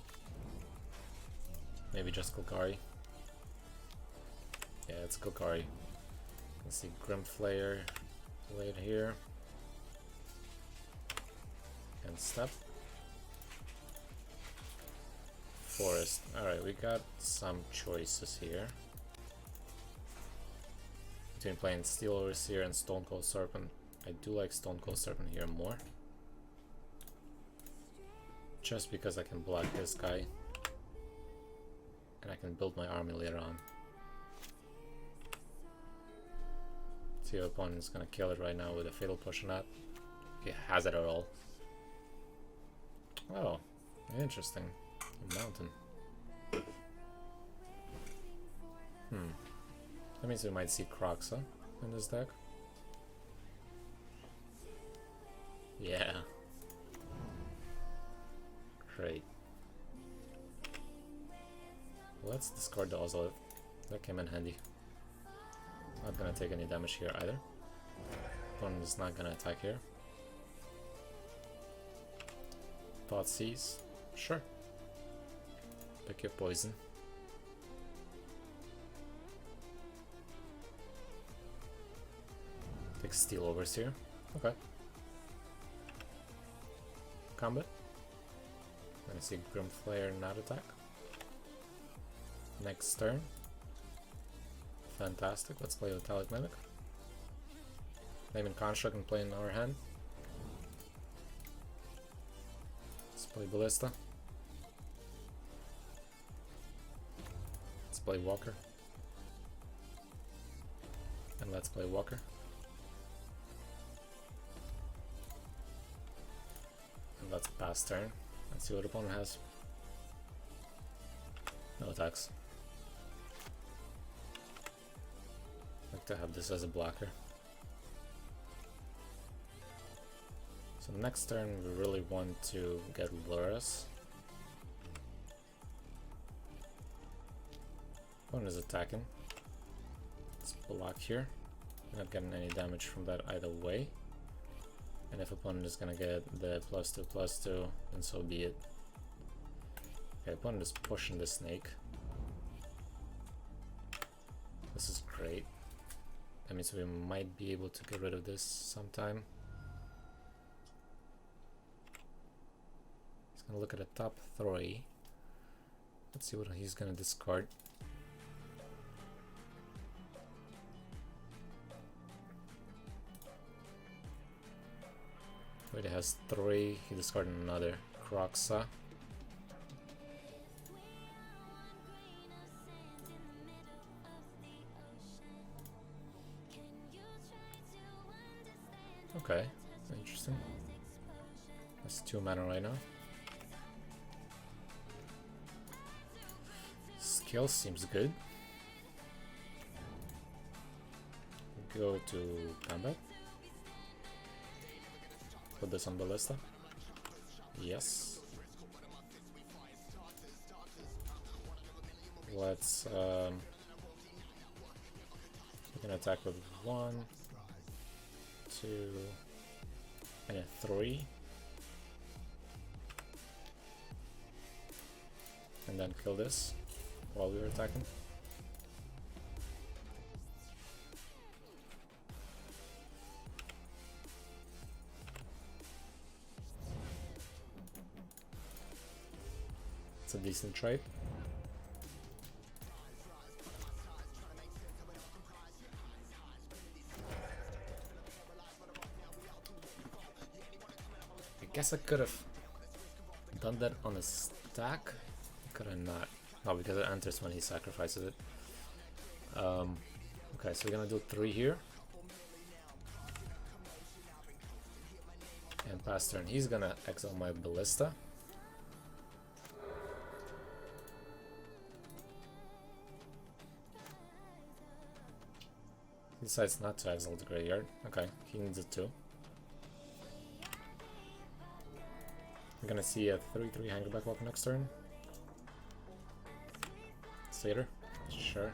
Maybe just Golgari. Yeah, it's Golgari. Let's see, Grimflayer played here. And step. Forest. Alright, we got some choices here. Between playing Steel Overseer and Stone Cold Serpent. I do like Stone Cold Serpent here more. Just because I can block this guy. And I can build my army later on. See, your opponent's gonna kill it right now with a Fatal Push or not. He has it at all. Oh, interesting. A mountain. That means we might see Croxa in this deck. Yeah. Great. Let's discard the Ocelot. That came in handy. Not gonna take any damage here either. Opponent is not gonna attack here. Thoughtseize. Sure. Pick your poison. Take Steel Overseer. Okay. Combat. Gonna see Grimflayer not attack. Next turn. Fantastic. Let's play Metallic Mimic. Name and Construct and play in our hand. Let's play Ballista. Let's play Walker. And let's play Walker. And let's pass turn. Let's see what the opponent has. No attacks. Like to have this as a blocker. So next turn we really want to get Lurus. Opponent is attacking. Let's block here. We're not getting any damage from that either way. And if opponent is gonna get the +2/+2, then so be it. Okay, opponent is pushing the snake. This is great. That means we might be able to get rid of this sometime. He's gonna look at the top 3. Let's see what he's gonna discard. Wait, he has 3. He discarded another Croxa. Okay, interesting. That's 2 mana right now. Skill seems good. Go to combat. Put this on Ballista. Yes. Let's we can attack with 1, 2, and a 3. And then kill this while we were attacking. It's a decent trade. I guess I could have done that on a stack. Could I not? No, because it enters when he sacrifices it. Okay, so we're gonna do 3 here. And Last turn, he's gonna exile my Ballista. He decides not to exile the graveyard. Okay, he needs it too. I'm gonna see a 3/3 Hangerback Walk next turn. Satyr? Sure.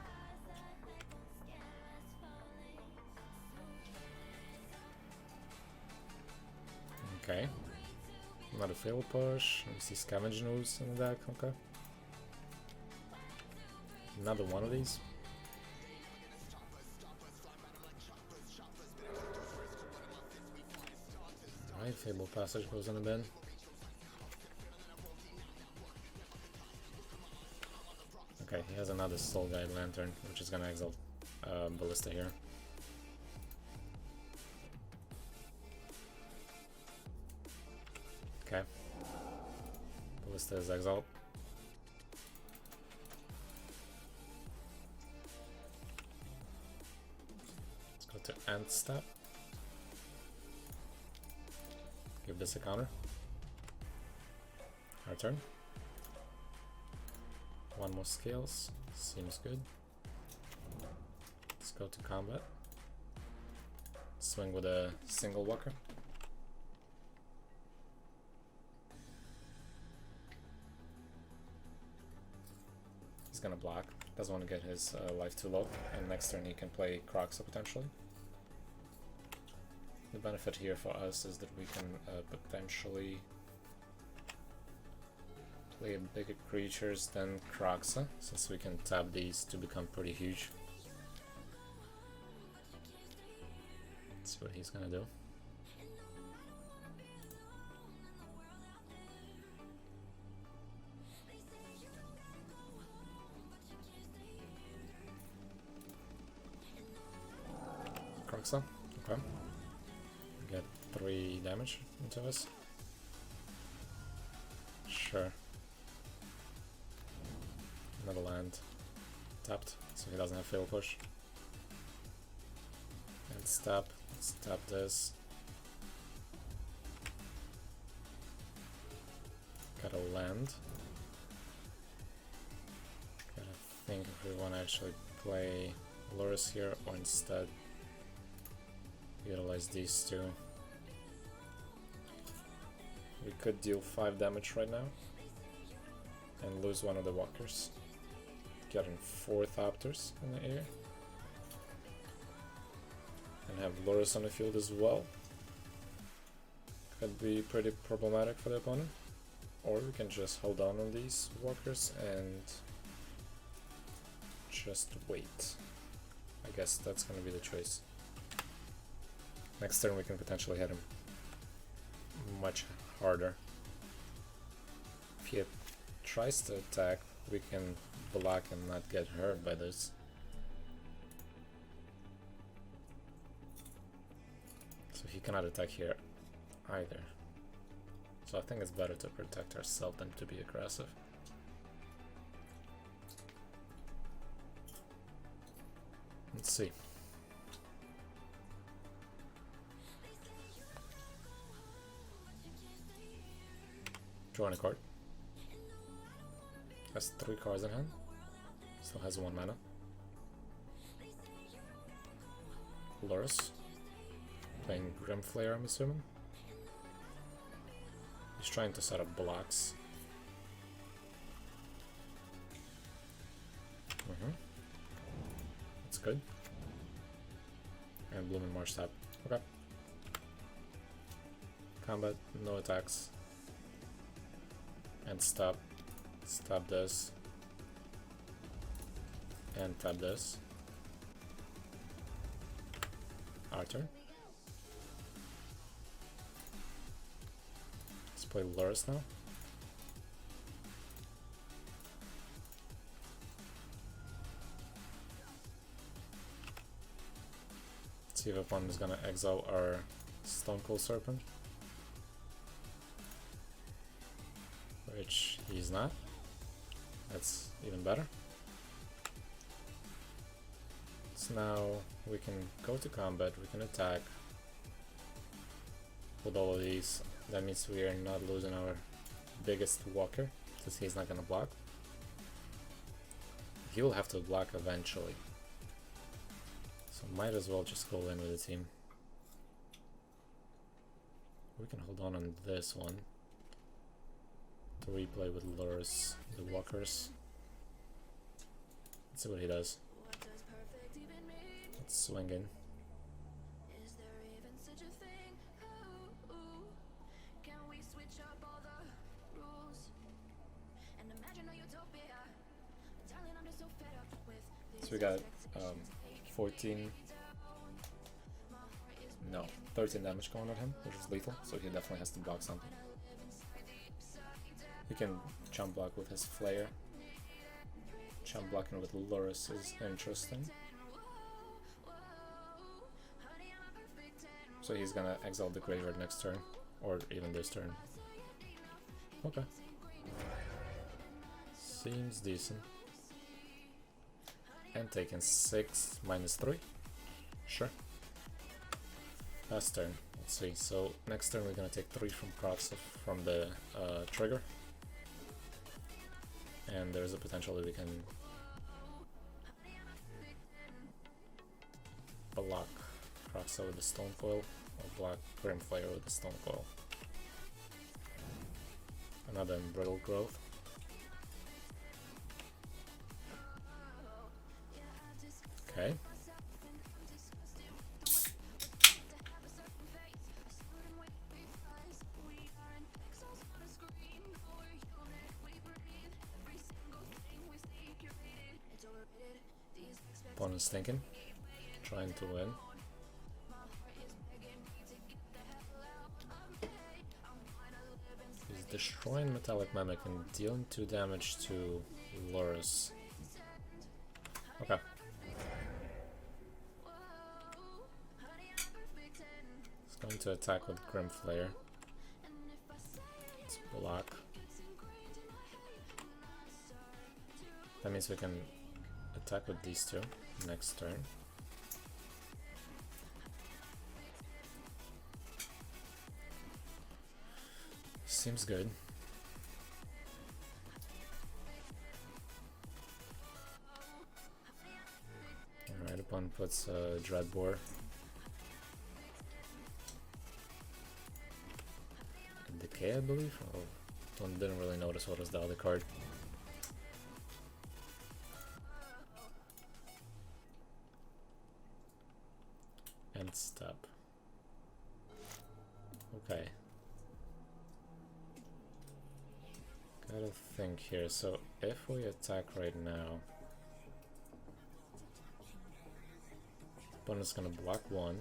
Okay. Another fail push. We see Scavenge News in the deck. Okay. Another one of these. Alright, Fable Passage goes in the bin. Okay, he has another Soul Guide Lantern, which is gonna exile Ballista here. Okay. Ballista is exiled. Let's go to End Step. Give this a counter. Our turn. One more scales. Seems good. Let's go to combat. Swing with a single walker. He's gonna block. Doesn't want to get his life too low. And next turn he can play Croxa potentially. The benefit here for us is that we can potentially play bigger creatures than Croxa, since we can tap these to become pretty huge. Let's see what he's gonna do. Croxa, okay. Get 3 damage into us. Sure. Another land tapped, so he doesn't have fail push. And step. Let's tap this. Got a land. Gotta think if we want to actually play Lurrus here or instead utilize these two. We could deal 5 damage right now and lose one of the walkers. Getting 4 Thapters in the air. And have Lurrus on the field as well. Could be pretty problematic for the opponent. Or we can just hold on these walkers and just wait. I guess that's gonna be the choice. Next turn we can potentially hit him much harder. If he tries to attack, we can block and not get hurt by this. So he cannot attack here either. So I think it's better to protect ourselves than to be aggressive. Let's see. Drawing a card. Has 3 cards in hand. Still has 1 mana. Lurrus. Playing Grimflayer, I'm assuming. He's trying to set up blocks. That's good. And Blooming Marsh tap. Okay. Combat, no attacks. And stop. Stop this. And tap this. Our turn. Let's play Lurrus now. See if opponent is gonna exile our Stone Cold Serpent. Which he's not. That's even better. So now we can go to combat, we can attack with all of these. That means we are not losing our biggest walker, since he's not gonna block. He will have to block eventually. So might as well just go in with the team. We can hold on this one to replay with lures, the walkers. Let's see what he does. Let's swing in. So we got 14, no, 13 damage going at him, which is lethal, so he definitely has to block something. He can jump block with his flare. Jump blocking with Loris is interesting. So he's gonna exile the graveyard next turn, or even this turn. Okay. Seems decent. And taking 6 minus 3. Sure. Last turn. Let's see. So next turn we're gonna take 3 from Crocs from the trigger. And there's a potential that we can block Crocs with the Stone Coil, or block Grimflayer with the Stone Coil. Another Brittle Growth. Okay. Opponent's thinking, trying to win. He's destroying Metallic Mimic and dealing 2 damage to Loris. Okay. He's going to attack with Grimflayer. Let's block. That means we can attack with these 2 next turn. Seems good. Alright, opponent puts Dreadbore. Decay, I believe? Oh, didn't really notice what was the other card. End step. Okay. Gotta think here. So if we attack right now, opponent's gonna block 1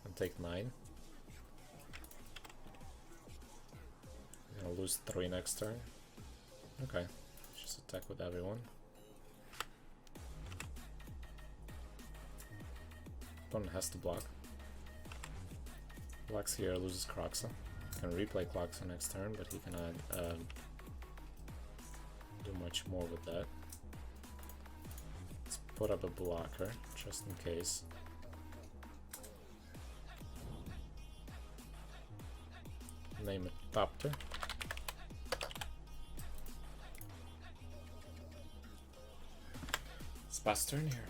and take 9. Gonna lose 3 next turn. Okay, just attack with everyone. Opponent has to block. Blocks here, loses Croxa. Can replay Croxa next turn, but he cannot do much more with that. Let's put up a blocker, just in case. Name it Thur. It's past turn here.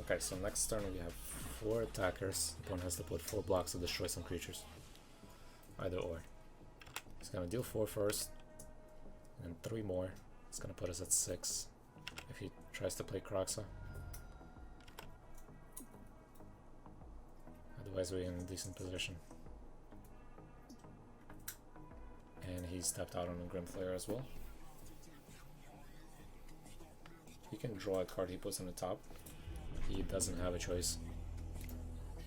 Okay, so next turn we have 4 attackers. Opponent has to put 4 blocks to destroy some creatures. Either or. He's gonna deal 4 first, and 3 more. It's gonna put us at 6 if he tries to play Croxa. Otherwise we're in a decent position. And he stepped out on a Grimflayer as well. He can draw a card he puts on the top. He doesn't have a choice.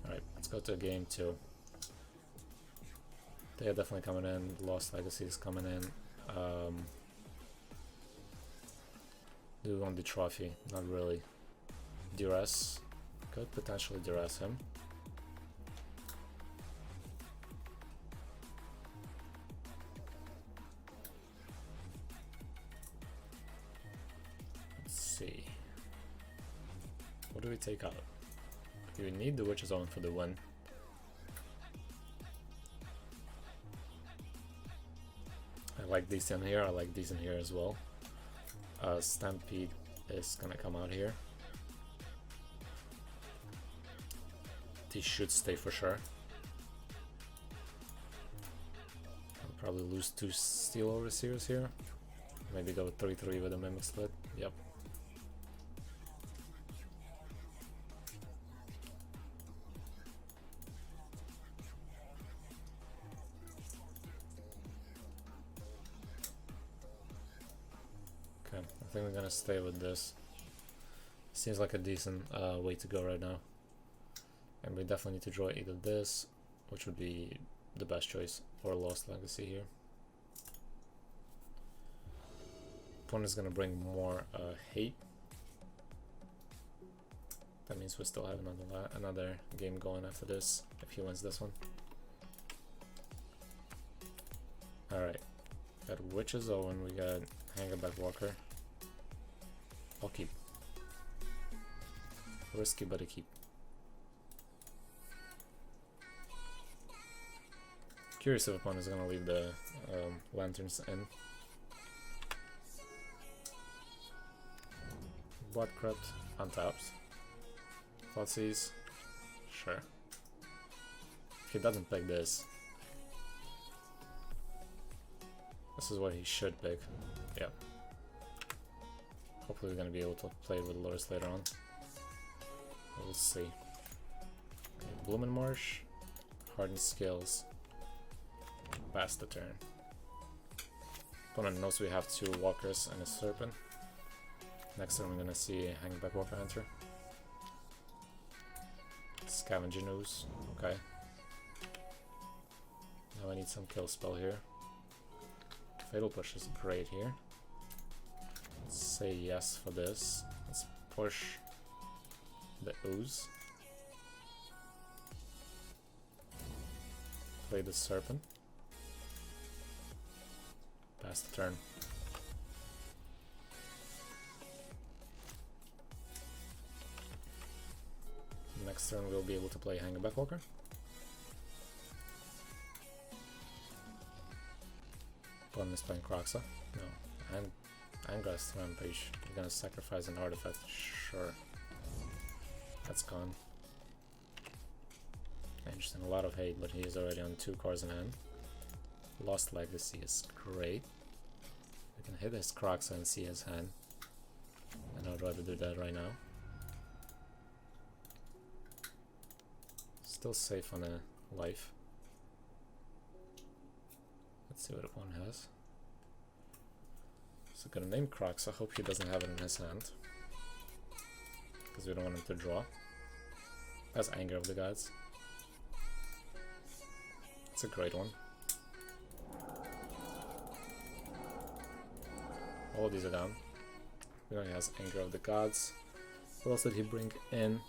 Alright, let's go to game 2. They are definitely coming in. Lost Legacy is coming in. Do we want the trophy? Not really. Duress. Could potentially duress him. Let's see. What do we take out? You need the Witch's Own for the win. I like these in here, I like these in here as well. Stampede is gonna come out here. These should stay for sure. I'll probably lose 2 Steel Overseers here. Maybe go 3-3 with a Mimic Split. Yep. Okay, I think we're gonna stay with this. Seems like a decent way to go right now. And we definitely need to draw either this, which would be the best choice, or Lost Legacy here. Opponent's gonna bring more hate. That means we still have another game going after this, if he wins this one. Alright, got Witch's Owen, we got Hangerback Walker. I'll keep. Risky, but a keep. Curious if opponent is gonna leave the lanterns in. Blood Crypt, untapped. Thoughtseize, sure. If he doesn't pick this, this is what he should pick. Yeah. Hopefully we're gonna be able to play with Lurrus later on. We'll see. Okay, Bloomin' Marsh, Hardened Scales. Pass the turn. Opponent knows we have 2 Walkers and a Serpent. Next turn we're gonna see a Hangback Walker enter. Scavenging Ooze, okay. Now I need some kill spell here. Fatal Push is great here. Let's say yes for this. Let's push the Ooze. Play the Serpent. Pass the turn. Next turn we'll be able to play Hangerback Walker. Opponent is playing Kroxa. No. And Angra's Rampage. You're gonna sacrifice an artifact. Sure. That's gone. Interesting, a lot of hate, but he's already on 2 cards in hand. Lost Legacy is great. We can hit his Kroxa and see his hand. And I'd rather do that right now. Still safe on a life. Let's see what opponent has. So gonna name Kroxa. I hope he doesn't have it in his hand, because we don't want him to draw. That's Anger of the Gods. It's a great one. All these are down. He only has Anger of the Gods. What else did he bring in?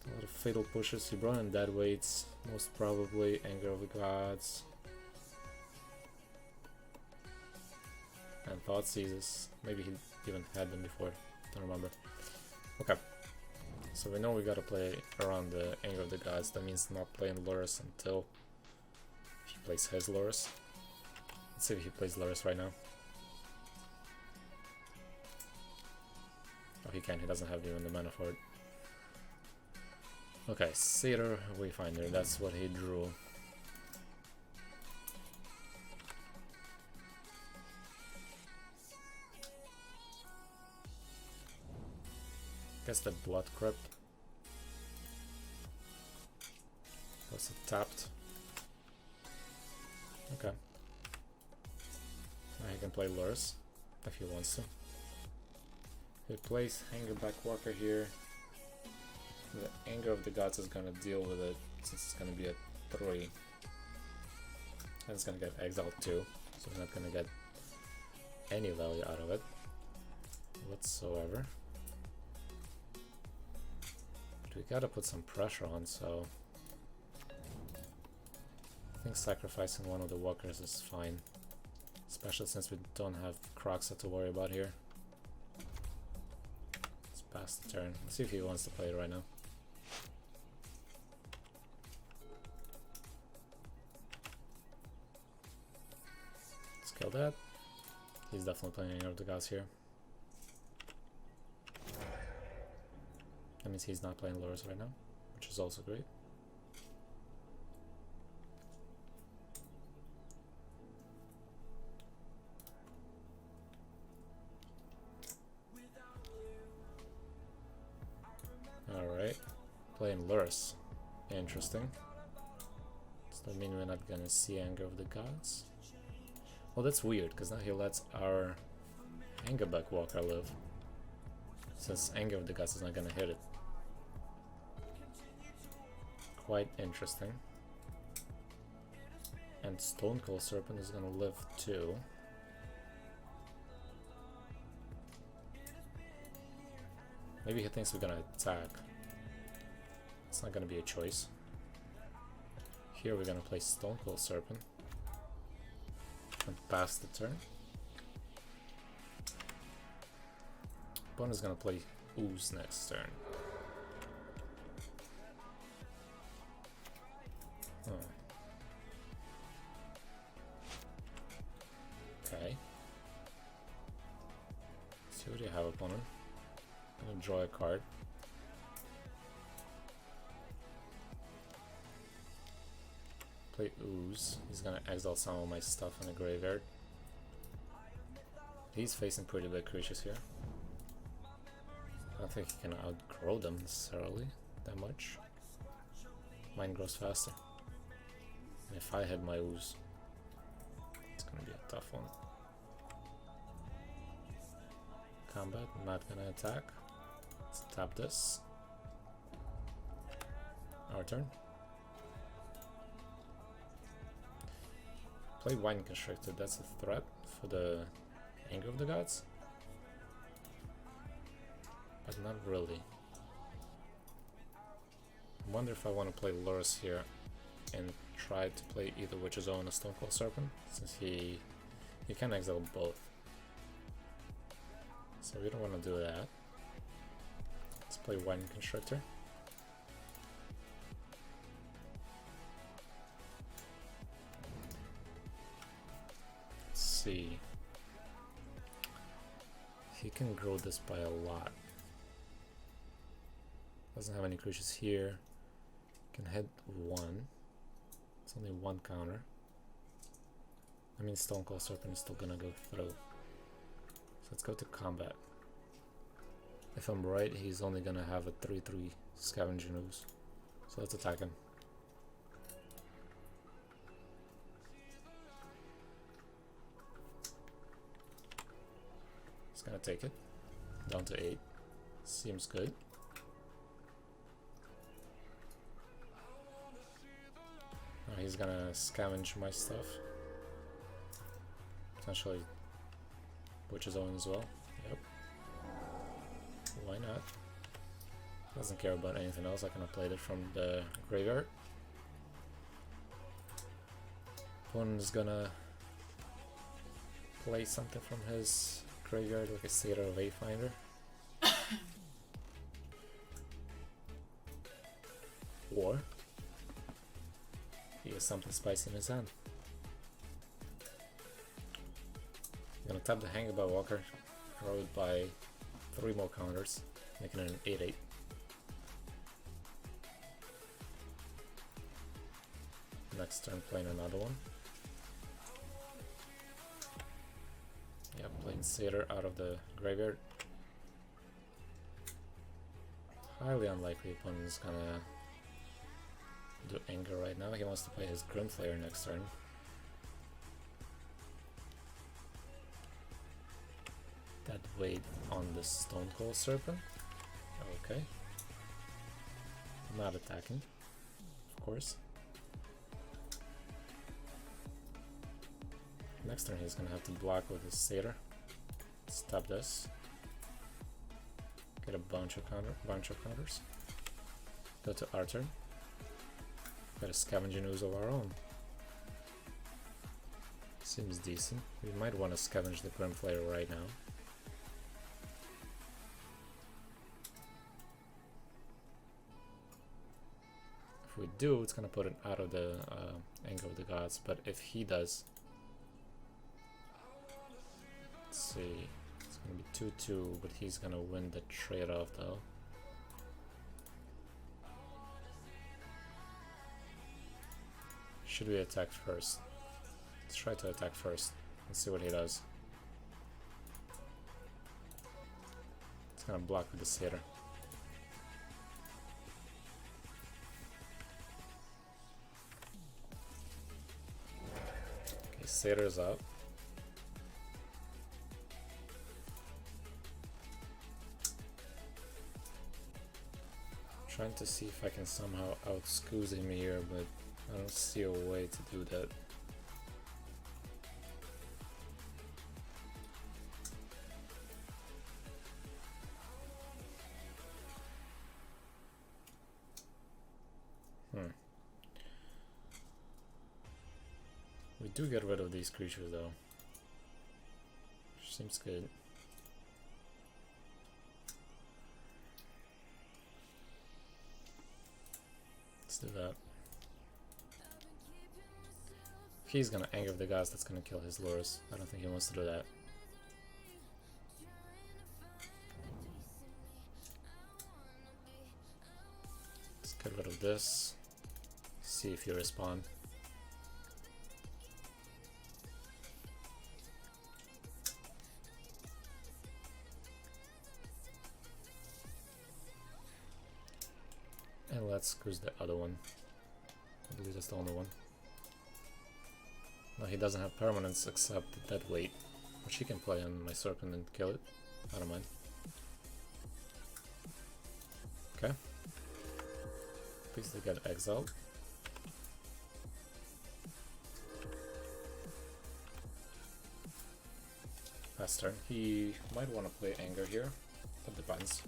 A lot of Fatal Pushes. He brought in Dead Weights, most probably Anger of the Gods. And Thoughtseizes. Maybe he even had them before. Don't remember. Okay. So we know we gotta play around the Anger of the Gods. That means not playing Lurrus until he plays his Lurrus. Let's see if he plays Lurrus right now. Oh, he can't. He doesn't have even the mana for it. Okay, Satyr Wayfinder. That's what he drew. Guess the Blood Crypt. Was it tapped? Okay. Now he can play Lurrus if he wants to. If he plays Hangerback Walker here, the Anger of the Gods is gonna deal with it, since it's gonna be a 3. And it's gonna get exiled too, so we're not gonna get any value out of it whatsoever. But we gotta put some pressure on, so I think sacrificing one of the walkers is fine. Especially since we don't have Kroxa to worry about here. Let's pass the turn. Let's see if he wants to play it right now. kill that. He's definitely playing Anger of the Gods here. That means he's not playing Lures right now, which is also great. Alright, playing Lurus. Interesting. Does that mean we're not gonna see Anger of the Gods? Well, that's weird, because now he lets our Angerback Walker live. Since Anger of the Gods is not gonna hit it. Quite interesting. And Stonecold Serpent is gonna live too. Maybe he thinks we're gonna attack. It's not gonna be a choice. Here we're gonna play Stonecold Serpent. And pass the turn. Opponent's gonna play Ooze next turn. Oh. Okay. See what you have, opponent. I'm gonna draw a card. Play Ooze. He's gonna exile some of my stuff in the graveyard. He's facing pretty big creatures here. I don't think he can outgrow them necessarily that much. Mine grows faster. And if I had my Ooze, it's gonna be a tough one. Combat, not gonna attack. Let's tap this. Our turn. Play Wine Constrictor, that's a threat for the Anger of the Gods. But not really. I wonder if I want to play Lurus here and try to play either Witch's Own or Stonecold Serpent, since he can exile both. So we don't want to do that. Let's play Wine Constrictor. Let's see. He can grow this by a lot. Doesn't have any creatures here. Can hit one. It's only one counter. I mean, Stonecold Serpent is still gonna go through. So let's go to combat. If I'm right, he's only gonna have a 3/3 Scavenging Ooze. So let's attack him. He's gonna take it. Down to 8. Seems good. Now he's gonna scavenge my stuff. Potentially Witch's Own as well. Yep. Why not? Doesn't care about anything else. I can have played it from the graveyard. Opponent is gonna play something from his graveyard, like a Satyr of Wayfinder. Or he has something spicy in his hand. I'm gonna tap the Hangabot Walker, grow it by 3 more counters, making it an 8/8. Next turn playing another one. Yeah, playing Satyr out of the graveyard. Highly unlikely opponent is gonna do Anger right now. He wants to play his Grimflayer next turn. That weight on the Stonecold Serpent. Okay. Not attacking, of course. Next turn he's gonna have to block with his Satyr. Stop this. Get a bunch of counters. Go to our turn. Got a Scavenging Ooze of our own. Seems decent. We might want to scavenge the Grimflayer right now. If we do, it's gonna put it out of the Anger of the Gods, but if he does, Let's see. It's gonna be 2-2, but he's gonna win the trade-off though. Should we attack first? Let's try to attack first. Let's see what he does. It's gonna block with the Satyr. Okay, Satyr's up. Trying to see if I can somehow outscoose him here, but I don't see a way to do that. We do get rid of these creatures though, which seems good. Let's do that. If he's gonna anger the gods, that's gonna kill his lures. I don't think he wants to do that. Let's get rid of this. See if you respond. And let's cruise the other one. I believe that's the only one. No, he doesn't have permanents except the dead weight, which he can play on my serpent and kill it. I don't mind. Okay. Please they get exiled. Last turn. He might want to play anger here. That depends.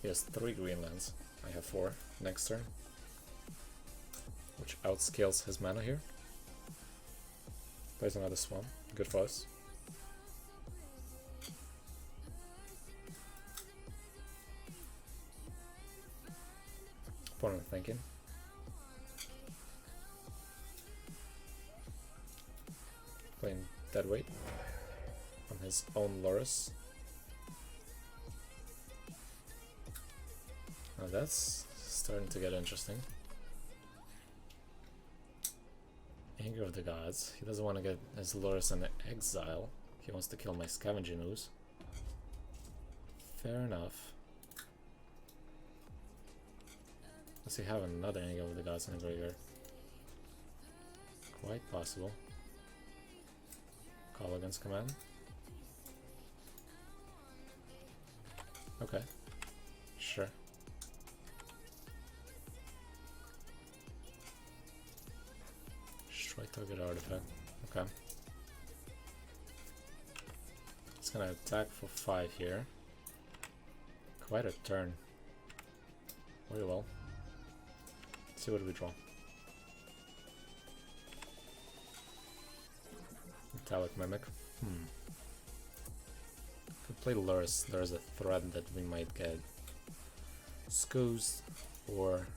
He has 3 green lands. I have 4 next turn, which outscales his mana here. Plays another Swamp, good for us. Opponent thinking. Playing Deadweight on his own Loris. Now that's starting to get interesting. Anger of the Gods. He doesn't want to get his Loris in exile. He wants to kill my Scavenging Ooze. Fair enough. Does he have another Anger of the Gods in the graveyard? Quite possible. Call against command. Okay. Sure. Strike target artifact. Okay. It's gonna attack for 5 here. Quite a turn. Very well. Let's see what we draw. Metallic Mimic. Could play Lurrus. There's a threat that we might get Scoozed or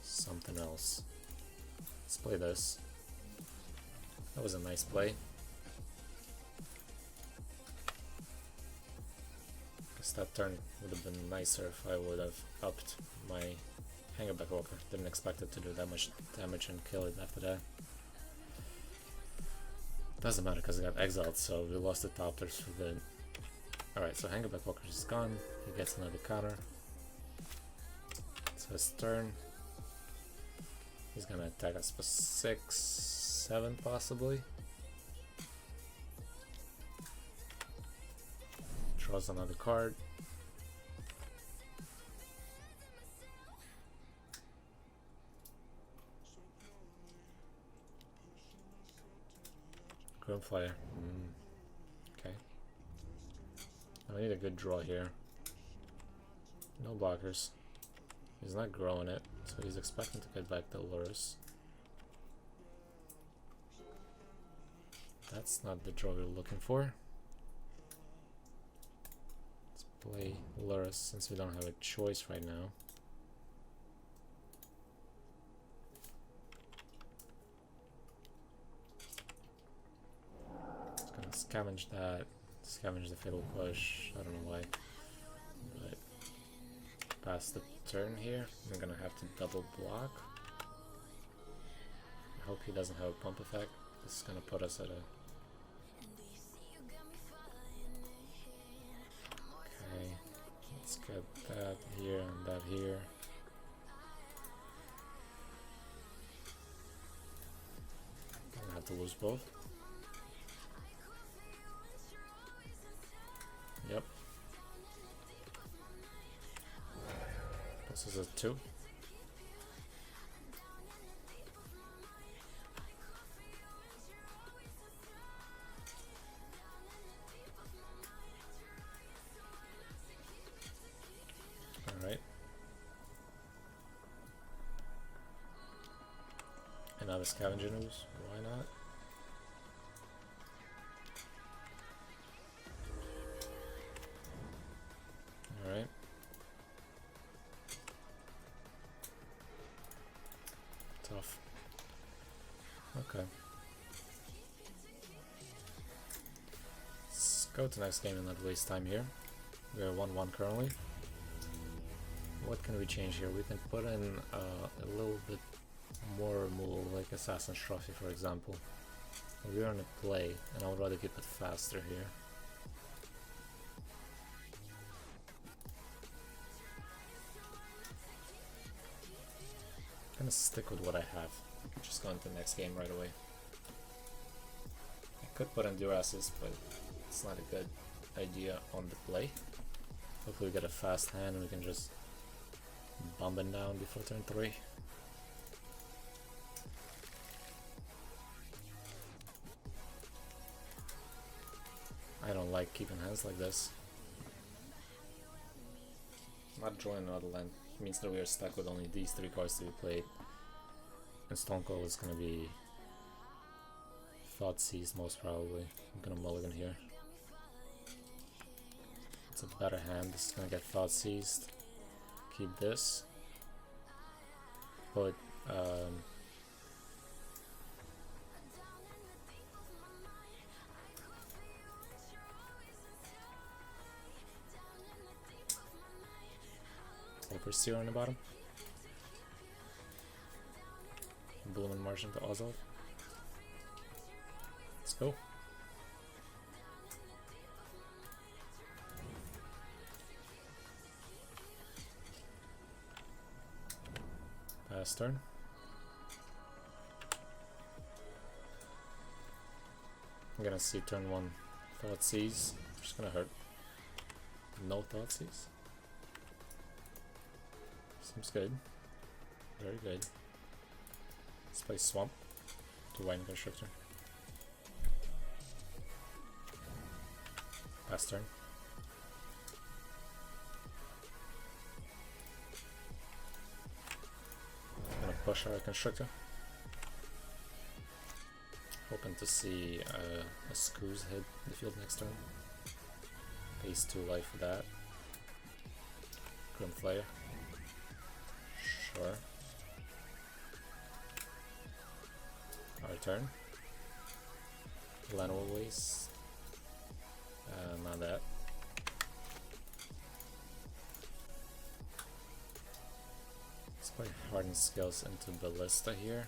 something else. Let's play this. That was a nice play. Guess that turn would have been nicer if I would have upped my Hangerback Walker. Didn't expect it to do that much damage and kill it after that. Doesn't matter because I got exiled, so we lost the top tiers for good. Alright, so Hangerback Walker is gone. He gets another counter. It's his turn. He's gonna attack us for 6, 7 possibly. Draws another card. Grimfire. Okay. I need a good draw here. No blockers. He's not growing it, so he's expecting to get back the Lurrus. That's not the draw we're looking for. Let's play Lurrus since we don't have a choice right now. Just gonna scavenge that, Scavenge the Fatal Push, I don't know why. But pass the turn here, I'm gonna have to double block. I hope he doesn't have a pump effect. This is gonna put us at a... Okay, let's get that here and that here. I'm gonna have to lose both. Yep. This is a 2. Alright. Another scavenger news. Why not? Alright. Tough. Okay. Let's go to next game and not waste time here. We are 1-1 currently. What can we change here? We can put in a little bit more removal, like Assassin's Trophy for example. We're on a play, and I would rather keep it faster here. I'm gonna stick with what I have. Just go into the next game right away. I could put in Duras's, but it's not a good idea on the play. Hopefully we get a fast hand and we can just bomb it down before turn 3. I don't like keeping hands like this. Not drawing another land means that we are stuck with only these 3 cards to be played. And Stone Cold is gonna be Thought Seized most probably. I'm gonna mulligan here. It's a better hand. This is gonna get Thought Seized. Keep this. Put Overseer on the bottom. Bloom and March into Ozol. Let's go. Pass turn. I'm gonna see turn 1 Thought Seize. Just gonna hurt. No Thought Seize. Seems good. Very good. Let's play Swamp to Wine Constrictor. Pass turn. Gonna push our Constrictor. Hoping to see a Scooze hit the field next turn. Pays 2 life for that. Grim Flare. Sure. Our turn. Land will waste. Not that. Let's play Hardened Skills into Ballista here.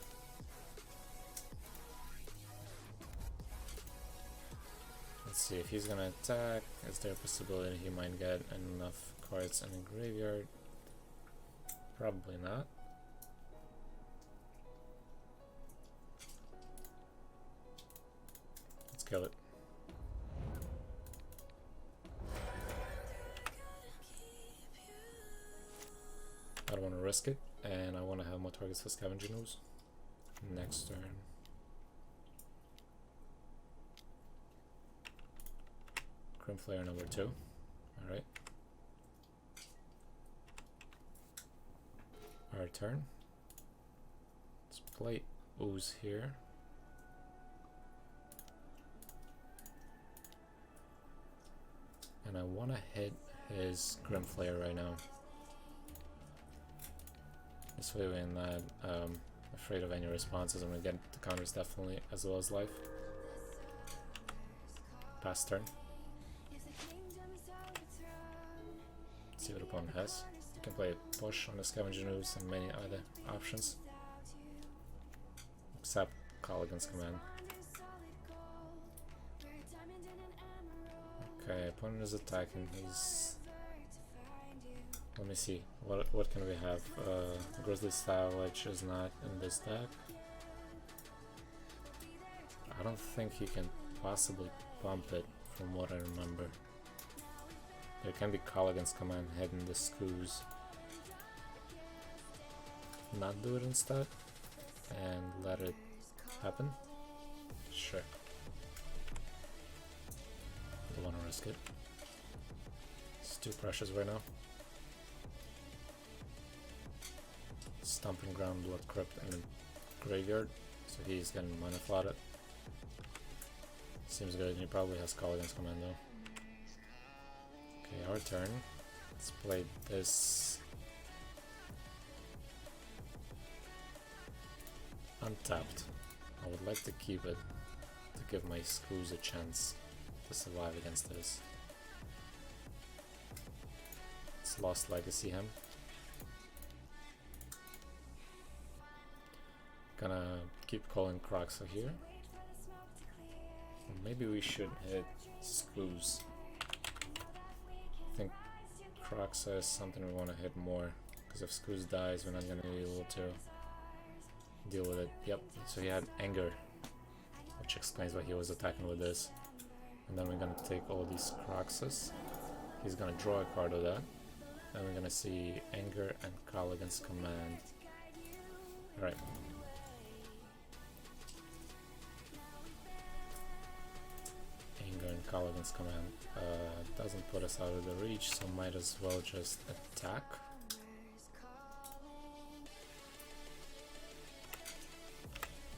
Let's see if he's gonna attack. Is there a possibility he might get enough cards in the graveyard? Probably not. Let's kill it. I don't want to risk it, and I want to have more targets for Scavenger News. Next turn. Crim Flare number 2. Alright. Our turn. Let's play Ooze here. And I want to hit his Grim Flare right now. This way we're not afraid of any responses. I'm going to get the counters definitely, as well as life. Pass turn. See what opponent has. You can play a push on the Scavenger Ooze and many other options. Except Caligan's Command. Okay, opponent is attacking. He's... Let me see. What can we have? Grizzly Style, which is not in this deck. I don't think he can possibly pump it, from what I remember. There can be Caligan's Command hidden the Scoos. Not do it instead, and let it happen? Sure. Don't wanna risk it. It's too precious right now. Stomping Ground, Blood Crypt, and the Graveyard, so he's getting mana flooded. Seems good, he probably has Caligan's Command though. Okay, our turn. Let's play this untapped. I would like to keep it to give my Scoos a chance to survive against this. It's Lost Legacy him. Gonna keep calling Croxa here. Maybe we should hit Scoos. I think Croxa is something we want to hit more, because if Scoos dies, we're not gonna be able to deal with it. Yep, so he had Anger, which explains why he was attacking with this. And then we're gonna take all these Croxes. He's gonna draw a card of that. And we're gonna see Anger and Caligan's Command. Alright. Anger and Caligan's Command doesn't put us out of the reach, so might as well just attack.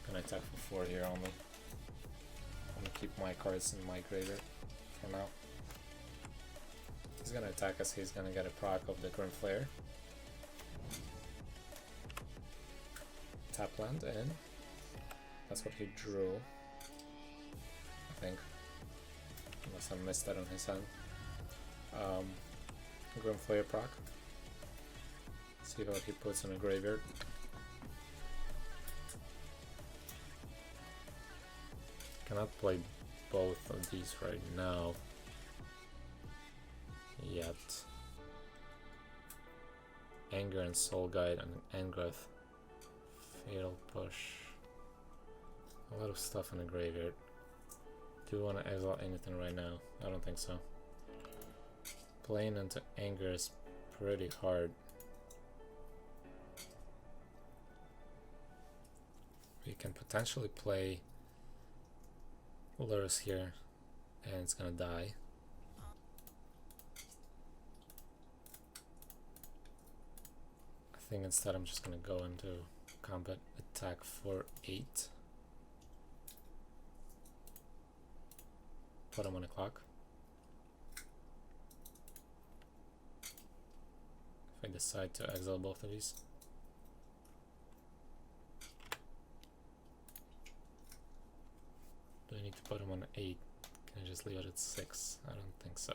Gonna attack for 4 here only. I'm gonna keep my cards in my graveyard for now. He's gonna attack us, he's gonna get a proc of the Grim Flare. Tap land in. That's what he drew, I think. Unless I missed that on his hand. Grim Flare proc. See what he puts in a graveyard. Cannot play both of these right now. Yet. Anger and Soul Guide and Angrath. Fatal Push. A lot of stuff in the graveyard. Do you want to exile anything right now? I don't think so. Playing into Anger is pretty hard. We can potentially play Lurrus here, and it's gonna die. I think instead I'm just gonna go into combat attack for 8. Put him on a clock. If I decide to exile both of these. Do I need to put him on 8? Can I just leave it at 6? I don't think so.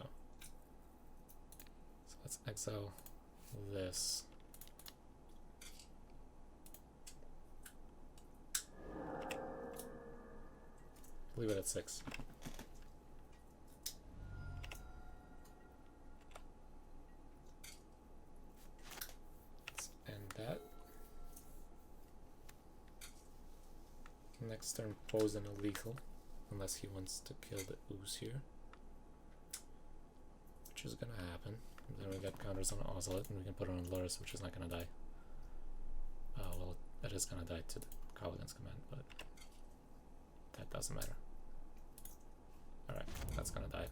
So let's exile this. Leave it at 6. Let's end that. Next turn, pose an illegal, unless he wants to kill the ooze here, which is gonna happen. And then we get counters on Ocelot, and we can put it on Lurrus, which is not gonna die. Well, that is gonna die to the Caligan's Command, but that doesn't matter. Alright, that's gonna die.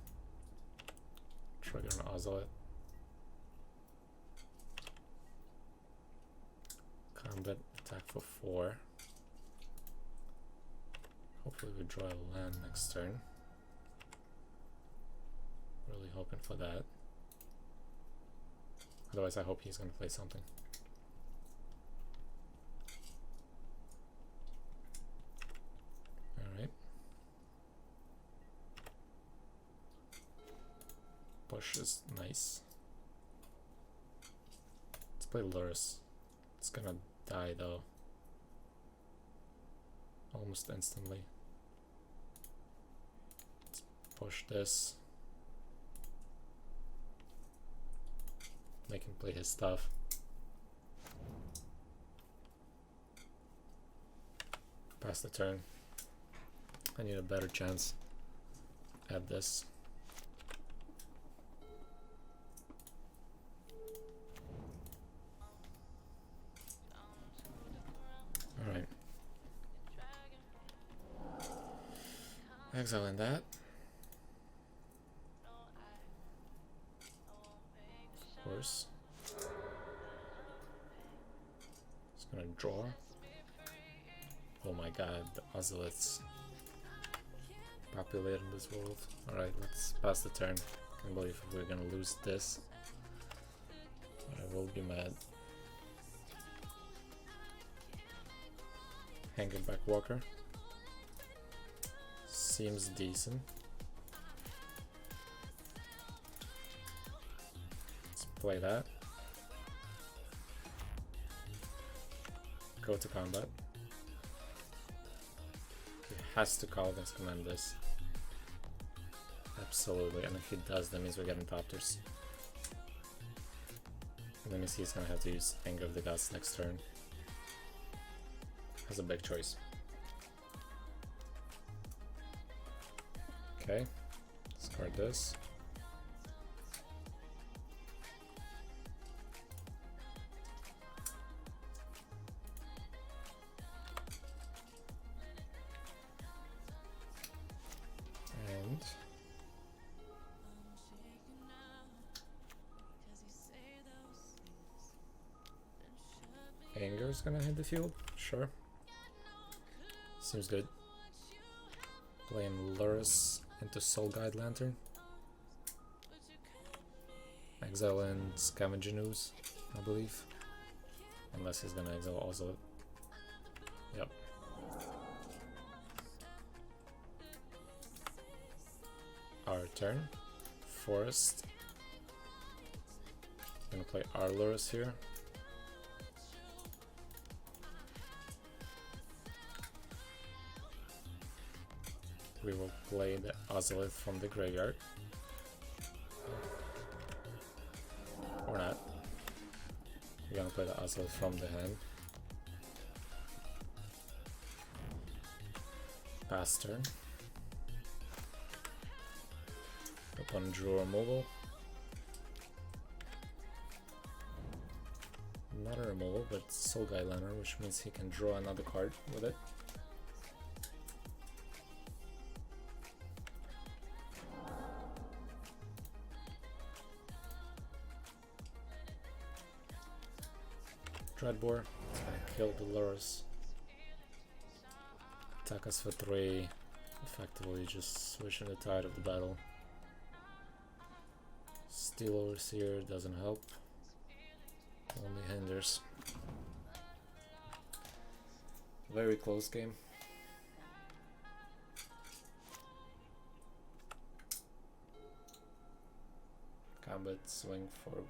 Trigger on Ocelot. Combat attack for 4. Hopefully we draw a land next turn. Really hoping for that. Otherwise I hope he's gonna play something. Alright. Push is nice. play Lurrus. It's gonna die though. Almost instantly. Let's push this. Make him play his stuff. Pass the turn. I need a better chance at this. Alright. Exiling that. Of course. Just gonna draw. Oh my god, the Ozoliths populate in this world. Alright, let's pass the turn. Can't believe we're gonna lose this. I will be mad. Hanging back Walker. Seems decent. Let's play that. Go to combat. He has to call against command this. Absolutely, and if he does, that means we're getting Thopters. And that means he's gonna have to use Anger of the Gods next turn. Has a big choice. Okay, discard this. And Anger's gonna hit the field, sure. Seems good. Playing Lurrus into Soul Guide Lantern. Exile and Scavenging Ooze, I believe. Unless he's gonna exile also. Yep. Our turn. Forest. Gonna play our Lurrus here. We will play the Ozolith from the graveyard. Or not. We're gonna play the Ozolith from the hand. Pass turn. Upon draw removal. Not a removal, but Soul Guide Lantern, which means he can draw another card with it. Dreadbore, it's gonna kill the Lurrus. Attack us for 3, effectively just switching the tide of the battle. Steel Overseer doesn't help, only hinders. Very close game. Combat swing for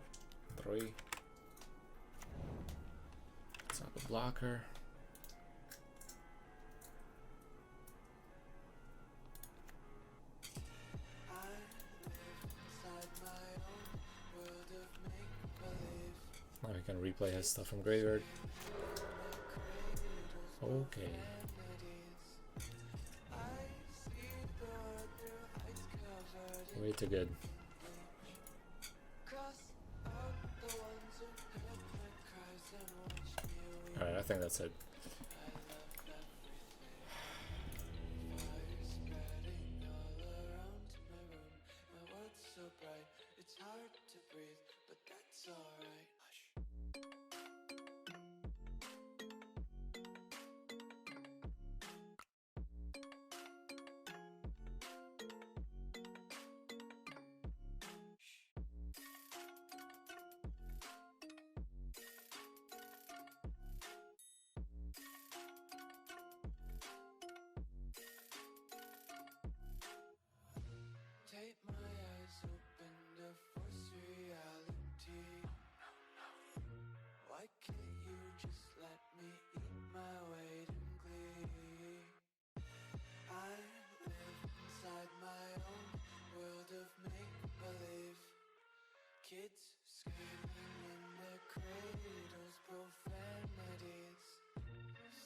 3. Up a blocker. Now we can replay his stuff from graveyard. Okay. Way too good. Alright, I think that's it. kids screaming in their cradles, profanities.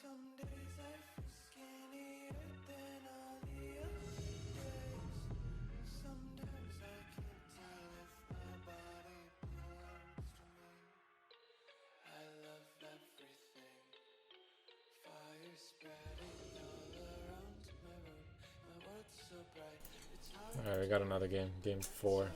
Some days I feel skinnier than all the other days. Sometimes I can't tell if my body belongs to me. I love everything. Fire spreading all around my room. My world's so bright. It's hard. Alright, we got another game. Game 4.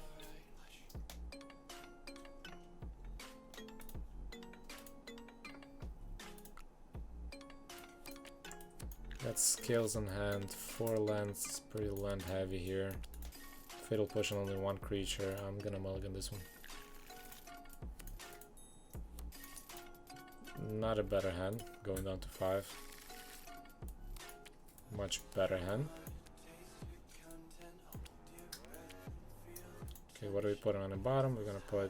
Got scales in hand, 4 lands, pretty land heavy here. Fatal push on only 1 creature. I'm gonna mulligan this one. Not a better hand, going down to 5. Much better hand. Okay, what do we put on the bottom? We're gonna put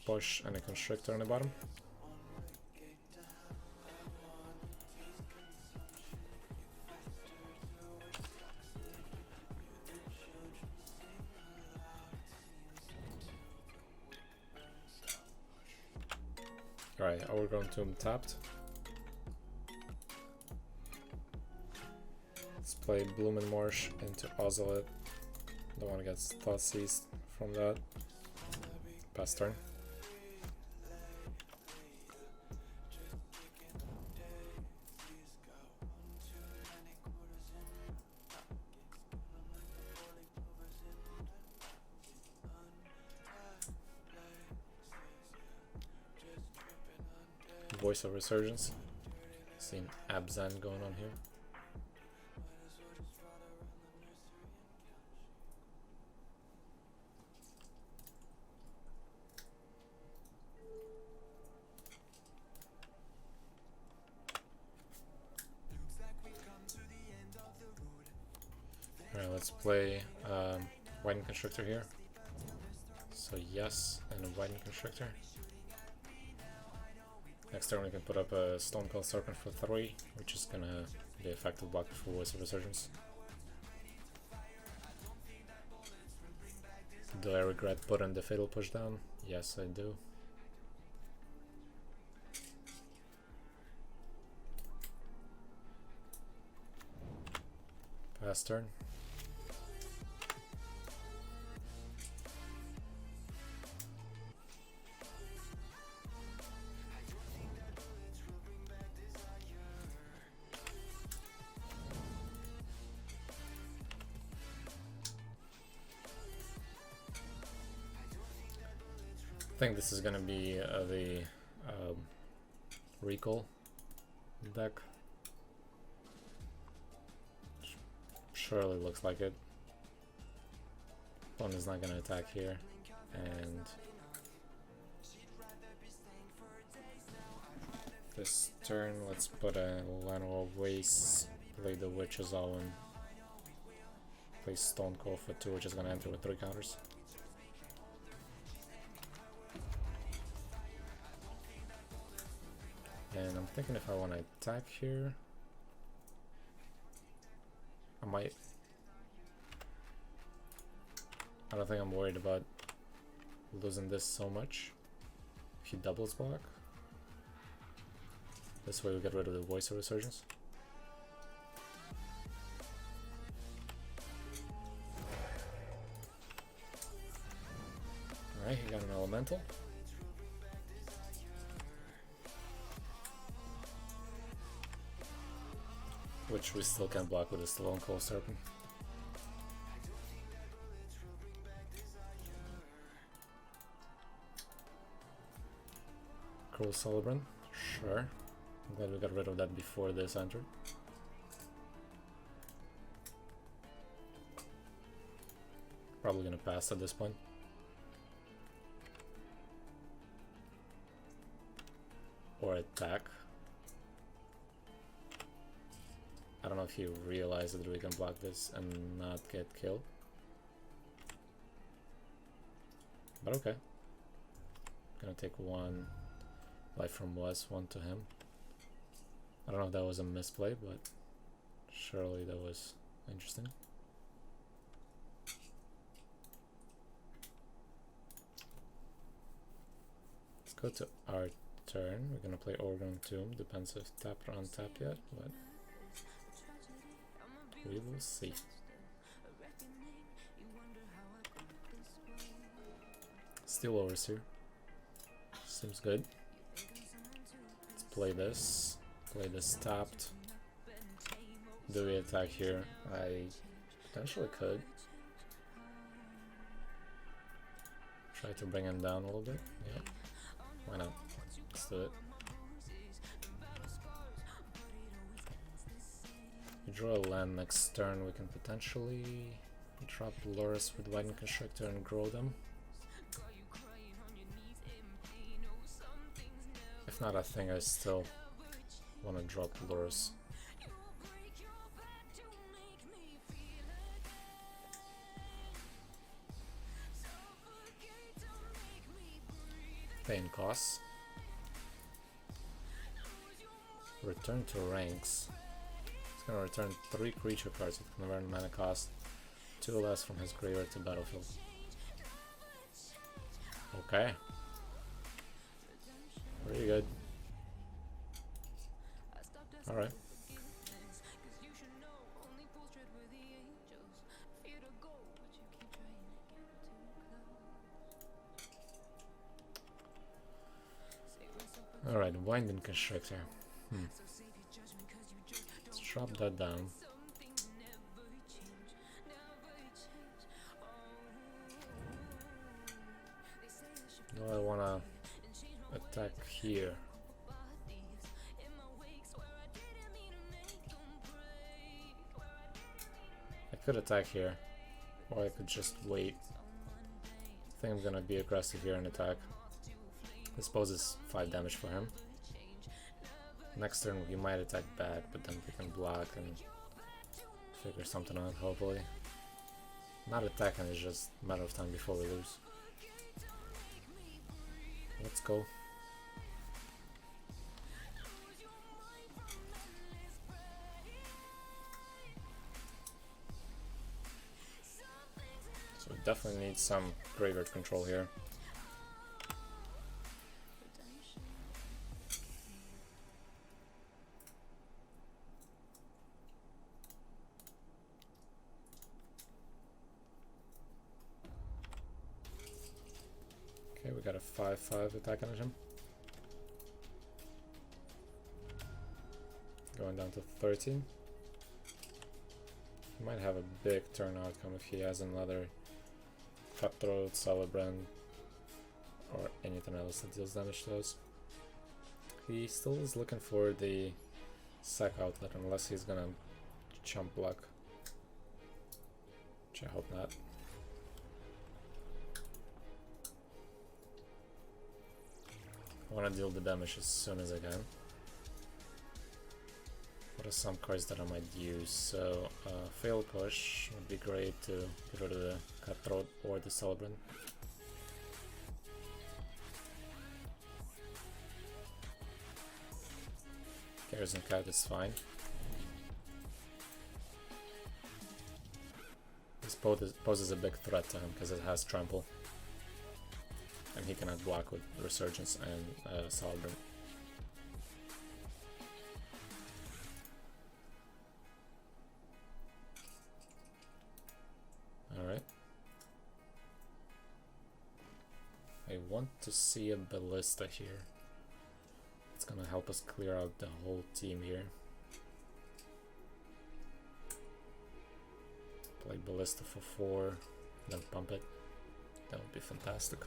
push and a constrictor on the bottom. Alright, our ground tomb tapped. Let's play Bloomin' Marsh into Ozelet. Don't want to get thought seized from that. Pass turn. Voice of Resurgence. Seeing Abzan going on here. Alright, let's play White Constrictor here. So yes, and a White Constrictor. Next turn we can put up a Stone Cold Serpent for 3, which is gonna be effective blocker for Voice of Resurgence. Do I regret putting the Fatal Push down? Yes, I do. Pass turn. I think this is gonna be the recall deck. Surely looks like it. Opponent is not gonna attack here, and this turn let's put a Llanowar Waste, play the Witch's Owen, play Stone Cold for 2, which is gonna enter with 3 counters. And I'm thinking if I want to attack here, I might. I don't think I'm worried about losing this so much. If he doubles block, this way we get rid of the Voice of Resurgence. Alright, he got an elemental. Which we still can block with a Stone Cold Serpent. Cruel Celebrant, sure. I'm glad we got rid of that before this entered. Probably gonna pass at this point. Or attack. I don't know if he realized that we can block this and not get killed. But okay. Gonna take 1 life from Wes, 1 to him. I don't know if that was a misplay, but surely that was interesting. Go to our turn. We're gonna play Organ Tomb. Depends if tap or untap yet, but we will see. Steel Overseer. Seems good. Let's play this. Play this tapped. Do we attack here? I potentially could. Try to bring him down a little bit. Yeah. Why not? Let's do it. We draw a land next turn. We can potentially drop Loris with Widen Constructor and grow them. If not, I think I still want to drop Loris. Pain costs. Return to ranks. It's gonna return 3 creature cards with convert mana cost 2 less from his graveyard to battlefield. Okay. Pretty good. Alright. Alright, Winding Constructor. Let's drop that down. Do I wanna attack here? I could attack here, or I could just wait. I think I'm gonna be aggressive here and attack. This poses 5 damage for him. Next turn we might attack back, but then we can block and figure something out, hopefully. Not attacking, it's just a matter of time before we lose. Let's go. So we definitely need some graveyard control here. Okay, we got a 5/5 attack on him. Going down to 13. He might have a big turn outcome if he has another Cutthroat, Celebrant, or anything else that deals damage to us. He still is looking for the sack outlet unless he's gonna chump block. Which I hope not. I want to deal the damage as soon as I can. What are some cards that I might use? So, Fail Push would be great to get rid of the Cutthroat or the Celebrant. Garrison Cat is fine. This poses a big threat to him because it has Trample. And he cannot block with Resurgence and Celebrant. Alright. I want to see a Ballista here. It's gonna help us clear out the whole team here. Play Ballista for 4, then pump it. That would be fantastic.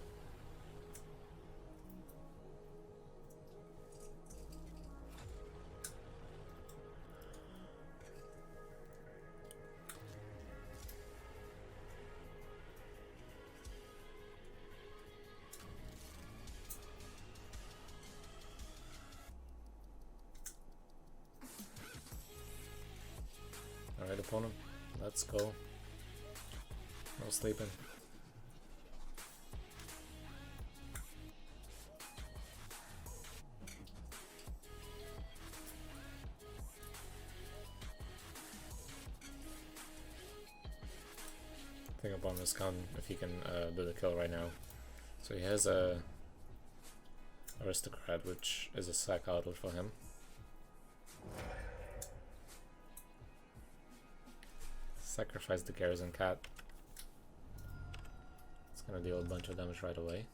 Alright, opponent, let's go. No sleeping. I think opponent is counting if he can do the kill right now. So he has a Aristocrat, which is a sack outlet for him. Sacrifice the Garrison Cat. It's gonna deal a bunch of damage right away.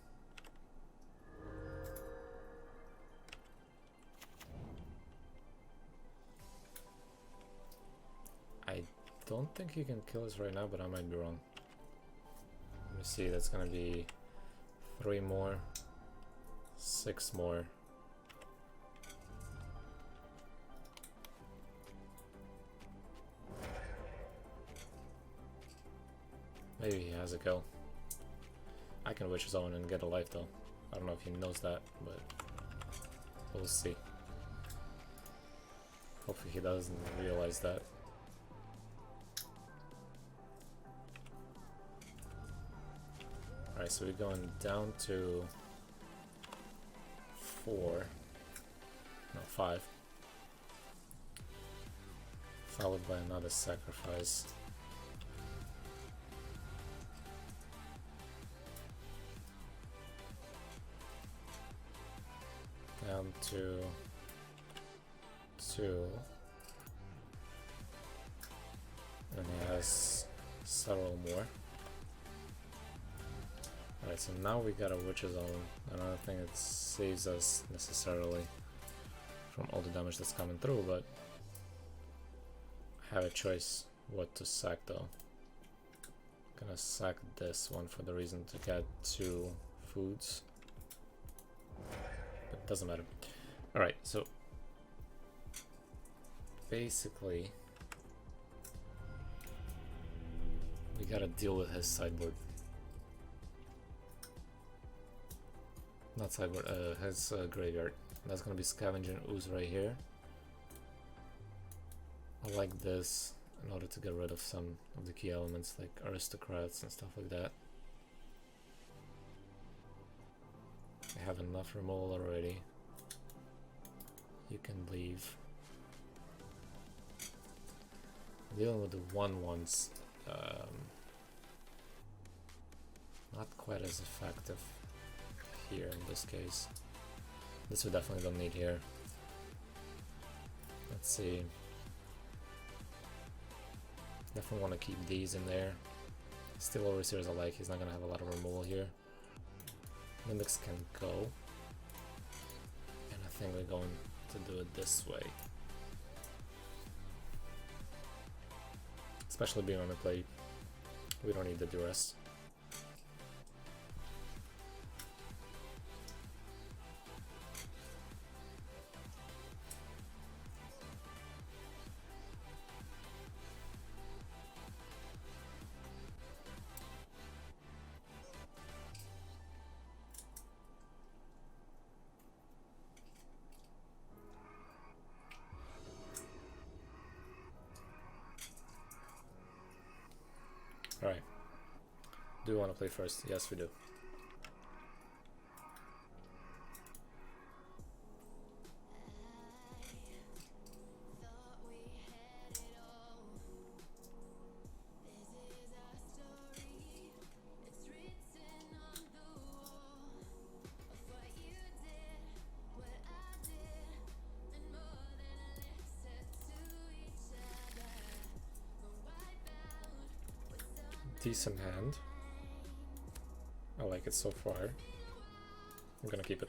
I don't think he can kill us right now, but I might be wrong. Let me see, that's gonna be 3 more, 6 more. Maybe he has a kill. I can Witch's Own and get a life though. I don't know if he knows that, but we'll see. Hopefully he doesn't realize that. Alright, so we're going down to 4. No, 5. Followed by another sacrifice. Down to 2. And he has several more. Alright, so now we got a Witch's Own. Another thing that saves us necessarily from all the damage that's coming through, but I have a choice what to sack though. I'm gonna sack this one for the reason to get 2 foods. But it doesn't matter. Alright, so basically we gotta deal with his sideboard. Not sideboard, his graveyard. That's gonna be Scavenging Ooze right here. I like this in order to get rid of some of the key elements like Aristocrats and stuff like that. I have enough removal already. You can leave. Dealing with the 1/1s, not quite as effective here in this case. This we definitely don't need here. Let's see. Definitely want to keep these in there. Still Overseers I like, he's not gonna have a lot of removal here. Mimics can go. And I think we're going to do it this way. Especially being on the play, we don't need the duress. Alright. Do we want to play first? Yes, we do. Decent hand. I like it so far. I'm gonna keep it.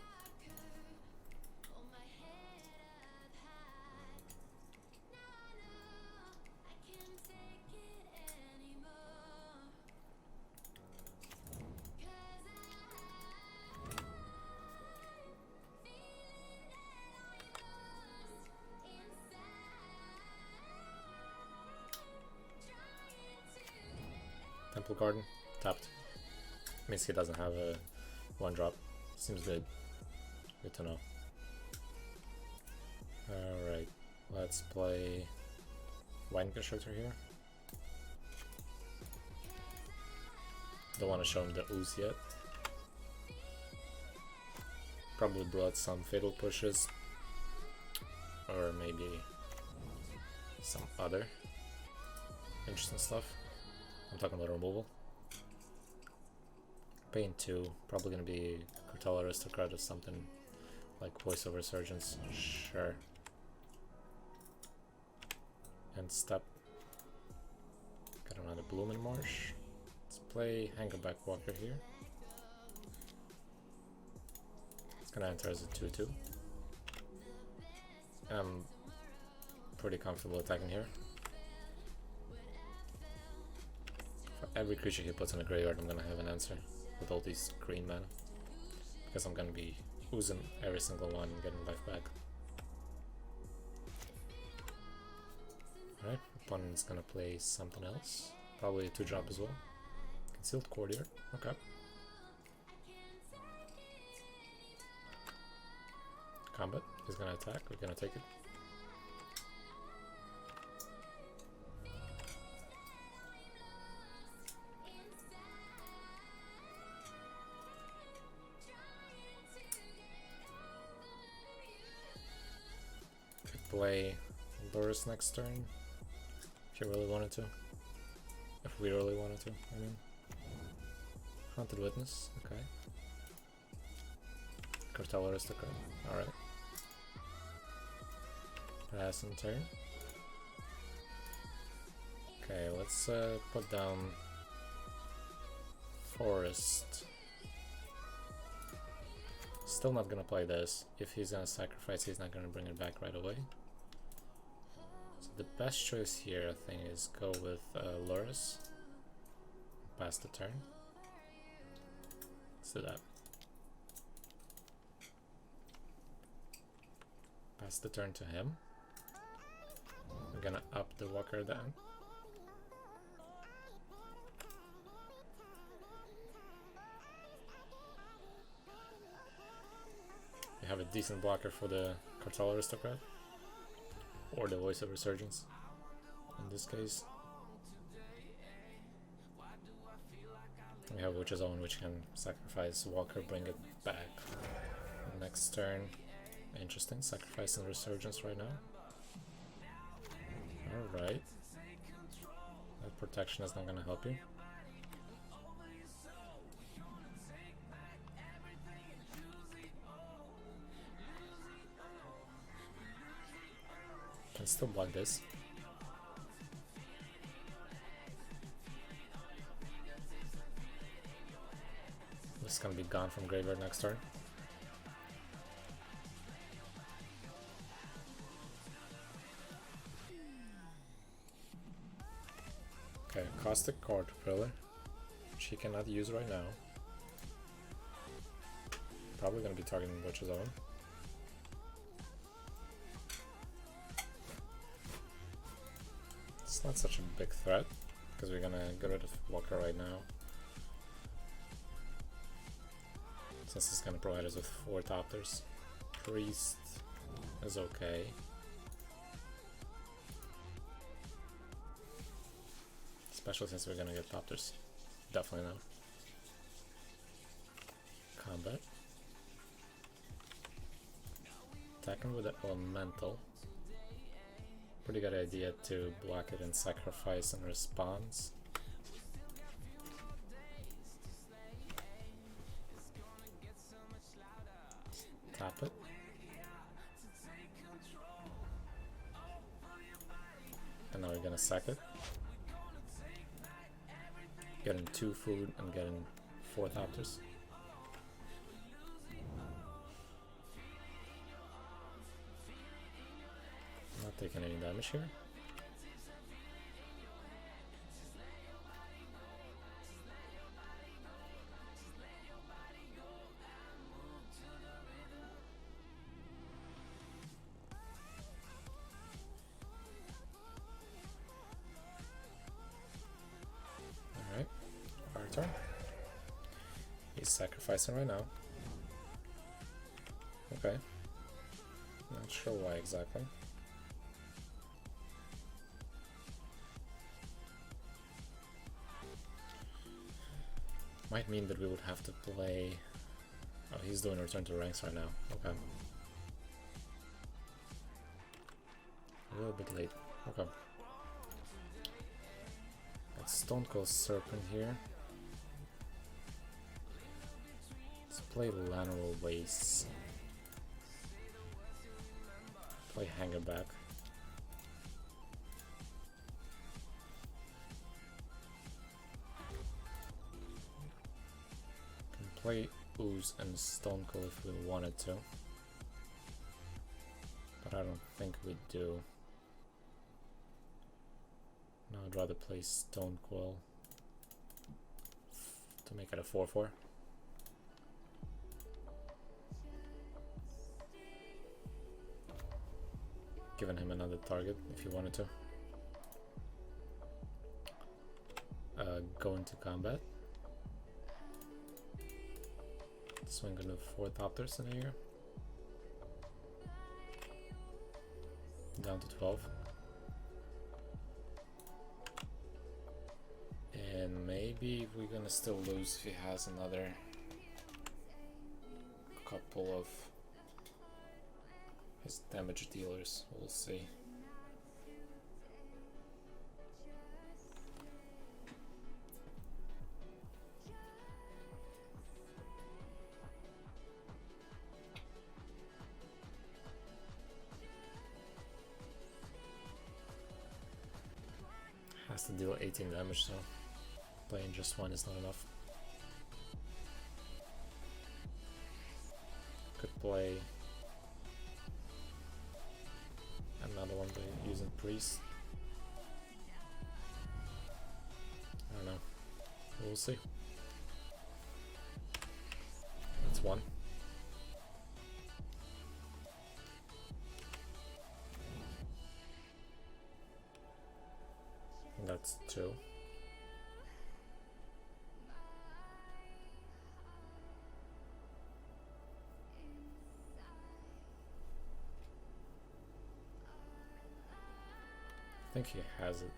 Temple Garden, tapped. Means he doesn't have a 1-drop. Seems good. Good to know. Alright, let's play Wine Constructor here. Don't want to show him the ooze yet. Probably brought some Fatal Pushes. Or maybe some other interesting stuff. I'm talking about removal. Paying 2, probably gonna be Cartel Aristocrat or something Like voiceover surgeons, sure. And step. Got another Bloomin' Marsh. Let's play Hangerback Walker here. It's gonna enter as a 2-2. I'm pretty comfortable attacking here. For every creature he puts in a graveyard, I'm gonna have an answer with all these green mana. Because I'm gonna be oozing every single one and getting life back. Alright, opponent's gonna play something else. Probably a 2-drop as well. Concealed Courtier, okay. Combat, he's gonna attack, we're gonna take it. Could play Lurrus next turn, if you really wanted to. If we really wanted to, I mean. Haunted Witness, okay. Cartel Aristocrat, alright. Pass in turn. Okay, let's put down Forest. Still not gonna play this. If he's gonna sacrifice, he's not gonna bring it back right away. So the best choice here, I think, is go with Lurrus. Pass the turn. Let's do that. Pass the turn to him. We're gonna up the walker then. We have a decent blocker for the Cartel Aristocrat. Or the Voice of Resurgence, in this case. We have Witch's Own, which can sacrifice Walker, bring it back. Next turn. Interesting, sacrificing Resurgence right now. Alright. That protection is not gonna help you. Can still block this. This is gonna be gone from graveyard next turn. Okay, Caustic Caterpillar, which he cannot use right now. Probably gonna be targeting Witch's Own. It's not such a big threat, because we're gonna get rid of Walker right now. Since it's gonna provide us with 4 Thopters. Priest is okay. Especially since we're gonna get Thopters. Definitely no. Combat. Attacking with the Elemental. Pretty good idea to block it and sacrifice in response. Tap it. And now we're gonna sack it. Getting 2 food and getting 4 Thopters. Not taking any damage here. Alright, our turn. He's sacrificing right now. Okay. Not sure why exactly. Might mean that we would have to play... Oh, he's doing Return to Ranks right now. Okay. A little bit late. Okay. Got Stone Cold Serpent here. Let's play Lateral Waste. Play Hanger back. Can play Ooze and Stonecool if we wanted to. But I don't think we do. No, I'd rather play Stonecoil to make it a 4-4. Giving him another target if he wanted to. Go into combat. Swing on the 4 Thopters in here. Down to 12. And maybe we're gonna still lose if he has another couple of his damage dealers. We'll see. Has to deal 18 damage, so playing just one is not enough. Could play another one by using Priest. I don't know. We'll see. That's one. That's two. I think he has it.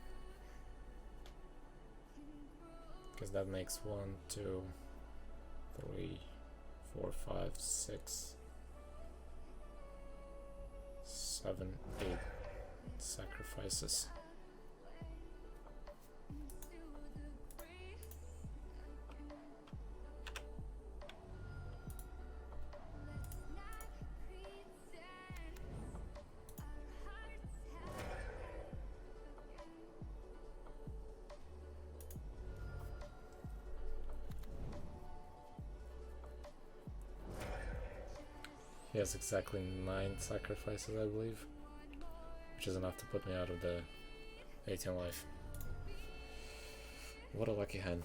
Because that makes 1, 2, 3, 4, 5, 6, 7, 8 sacrifices. He has exactly 9 sacrifices, I believe, which is enough to put me out of the 18 life. What a lucky hand.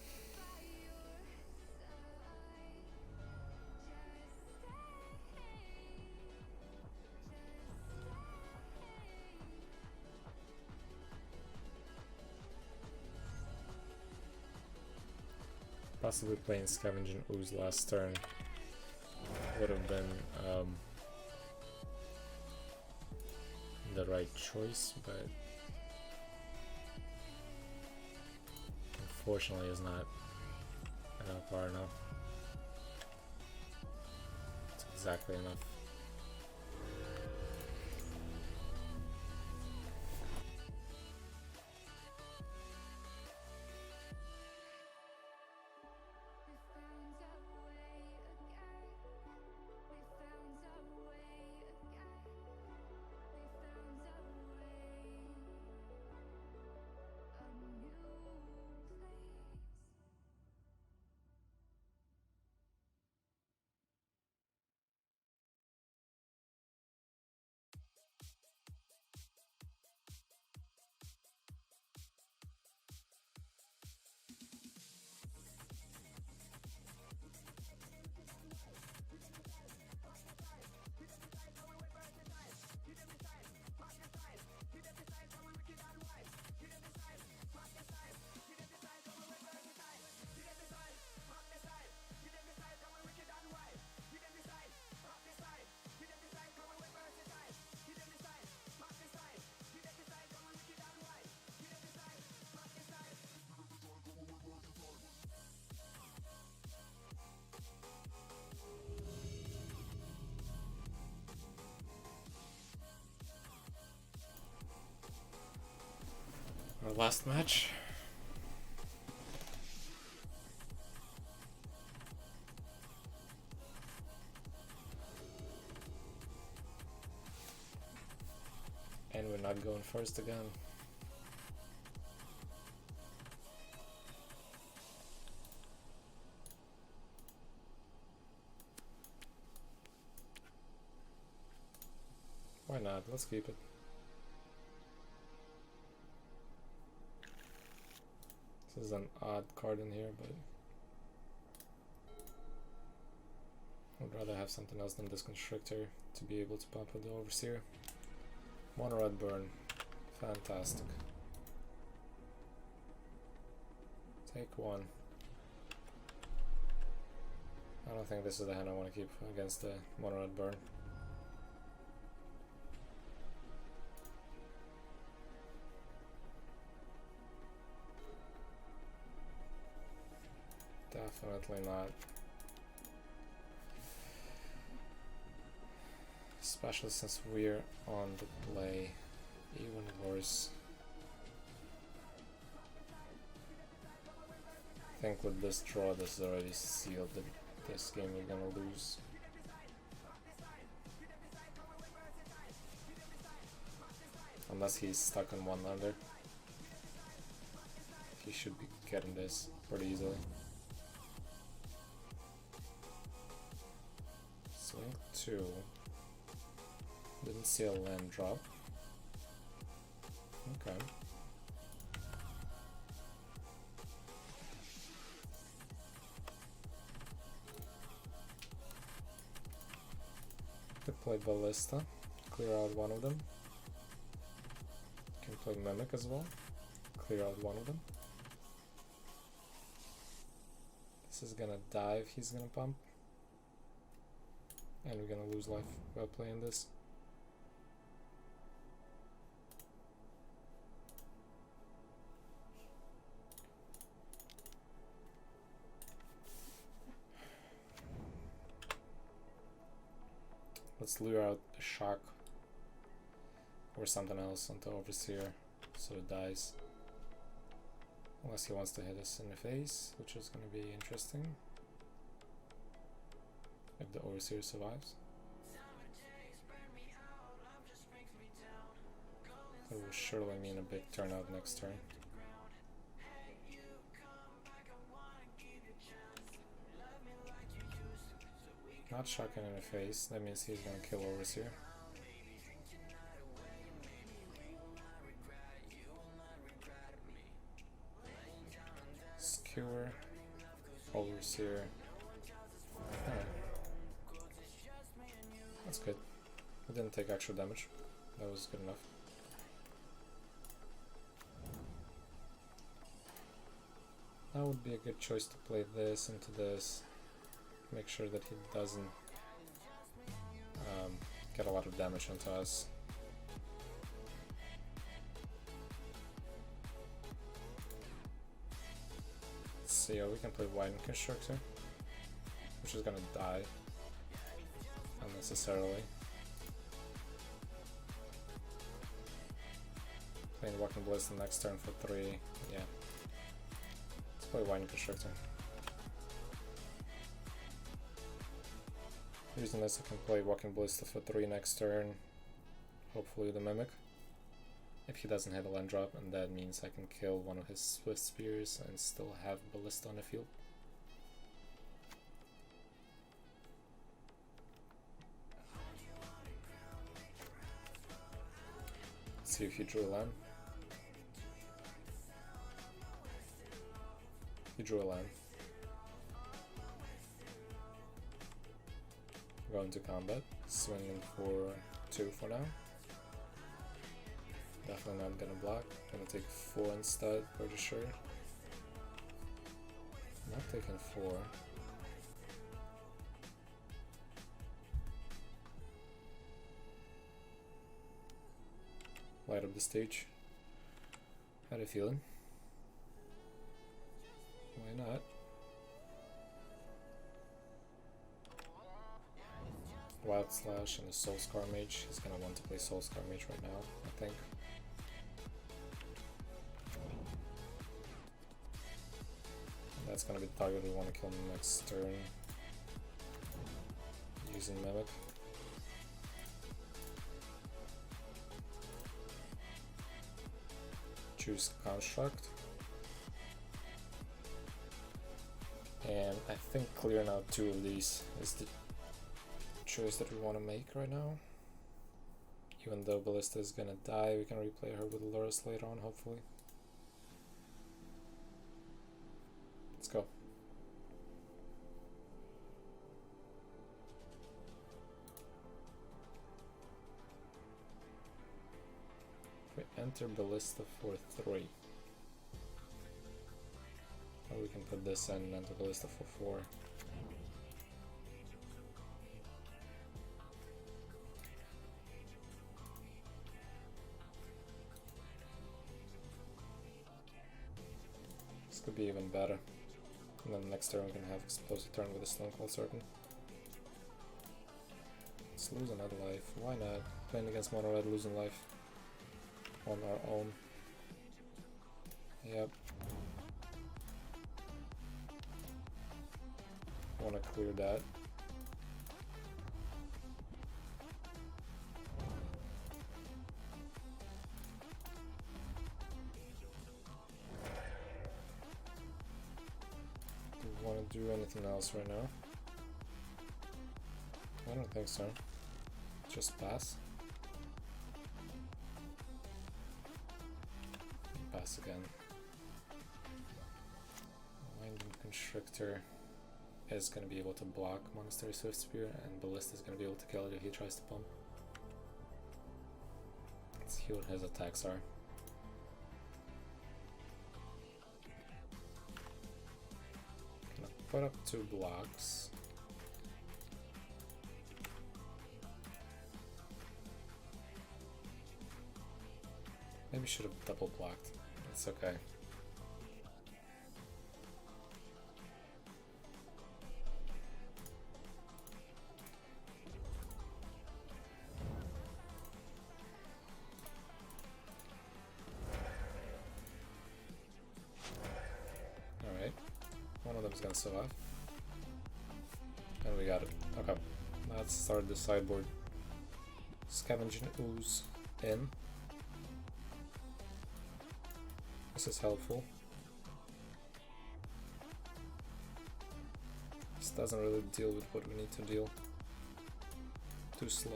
Possibly playing Scavenging Ooze last turn would have been the right choice, but unfortunately is not far enough. It's exactly enough. Our last match. not going first again. Why not? Let's keep it. This is an odd card in here, but I'd rather have something else than this Constrictor to be able to pop with the Overseer. Mono red burn. Fantastic. Take one. I don't think this is the hand I want to keep against the mono red burn. Definitely not. Especially since we're on the play. Even worse. I think with this draw, this is already sealed that this game we're gonna lose. Unless he's stuck on one lander. He should be getting this pretty easily. Swing 2. Didn't see a land drop. Okay. Could play Ballista, clear out one of them. Can play Mimic as well, clear out one of them. This is gonna dive, he's gonna pump. And we're gonna lose life while playing this. Let's lure out a Shock or something else onto Overseer so it dies. Unless he wants to hit us in the face, which is going to be interesting. If the Overseer survives. It will surely mean a big turnout next turn. Not shocking in the face, that means he's gonna kill Overseer. Skewer, Overseer. Alright. That's good. We didn't take actual damage. That was good enough. That would be a good choice to play this into this. Make sure that he doesn't get a lot of damage onto us. Let's see, we can play Widen Constructor, which is gonna die unnecessarily. Playing Walking Bliss the next turn for 3, yeah. Let's play Widen Constructor. Using this, I can play Walking Ballista for 3 next turn, hopefully the Mimic, if he doesn't hit a land drop, and that means I can kill one of his Swift Spears and still have Ballista on the field. Let's see if he drew a land. He drew a land. Going to combat, swinging for 2 for now. Definitely not gonna block, gonna take 4 instead, pretty sure. Not taking 4. Light up the stage. Had a feeling. Why not? Wild Slash and a Soul Scar Mage. He's gonna want to play Soul Scar Mage right now, I think. And that's gonna be the target we want to kill next turn. Using Mimic. choose Construct. And I think clearing out 2 of these is the choice that we want to make right now. Even though Ballista is gonna die, we can replay her with Loris later on, hopefully. Let's go. We enter Ballista for 3. Or we can put this in and enter Ballista for 4. This could be even better. And then next turn we can have Explosive turn with a Stone Cold Serpent. Let's lose another life. Why not? Playing against Mono Red, losing life on our own. Yep. Want to clear that. Do we want to do anything else right now? I don't think so. Just pass. Pass again. Winding Constrictor is going to be able to block Monastery Swift Spear, and Ballista is going to be able to kill it if he tries to pump. Let's see what his attacks are. Gonna put up 2 blocks. Maybe should have double blocked. It's okay. Alright. One of them's gonna survive. And we got it. Okay. Let's start the sideboard. Scavenging Ooze in. This is helpful. This doesn't really deal with what we need to deal. Too slow.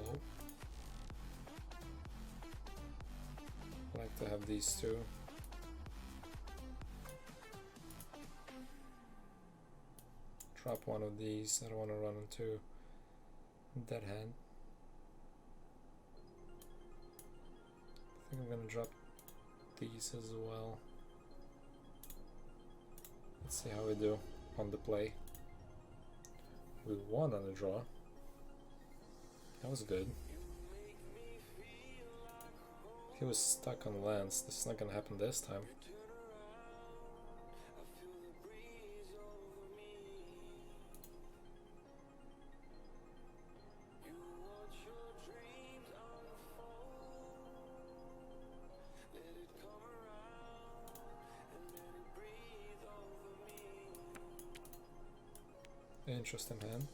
I like to have these 2. Drop one of these. I don't want to run into dead hand. I think I'm gonna drop these as well. Let's see how we do on the play. We won on the draw. That was good. He was stuck on lands. This is not gonna happen this time. Interesting hand.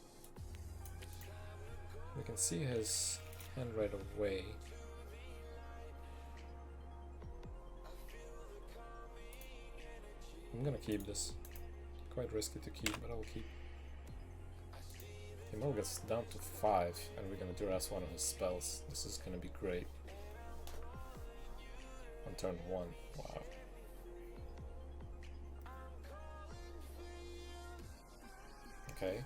We can see his hand right away. I'm gonna keep this. Quite risky to keep, but I'll keep. He now gets down to 5, and we're gonna duress one of his spells. This is gonna be great. On turn 1. Wow. Okay.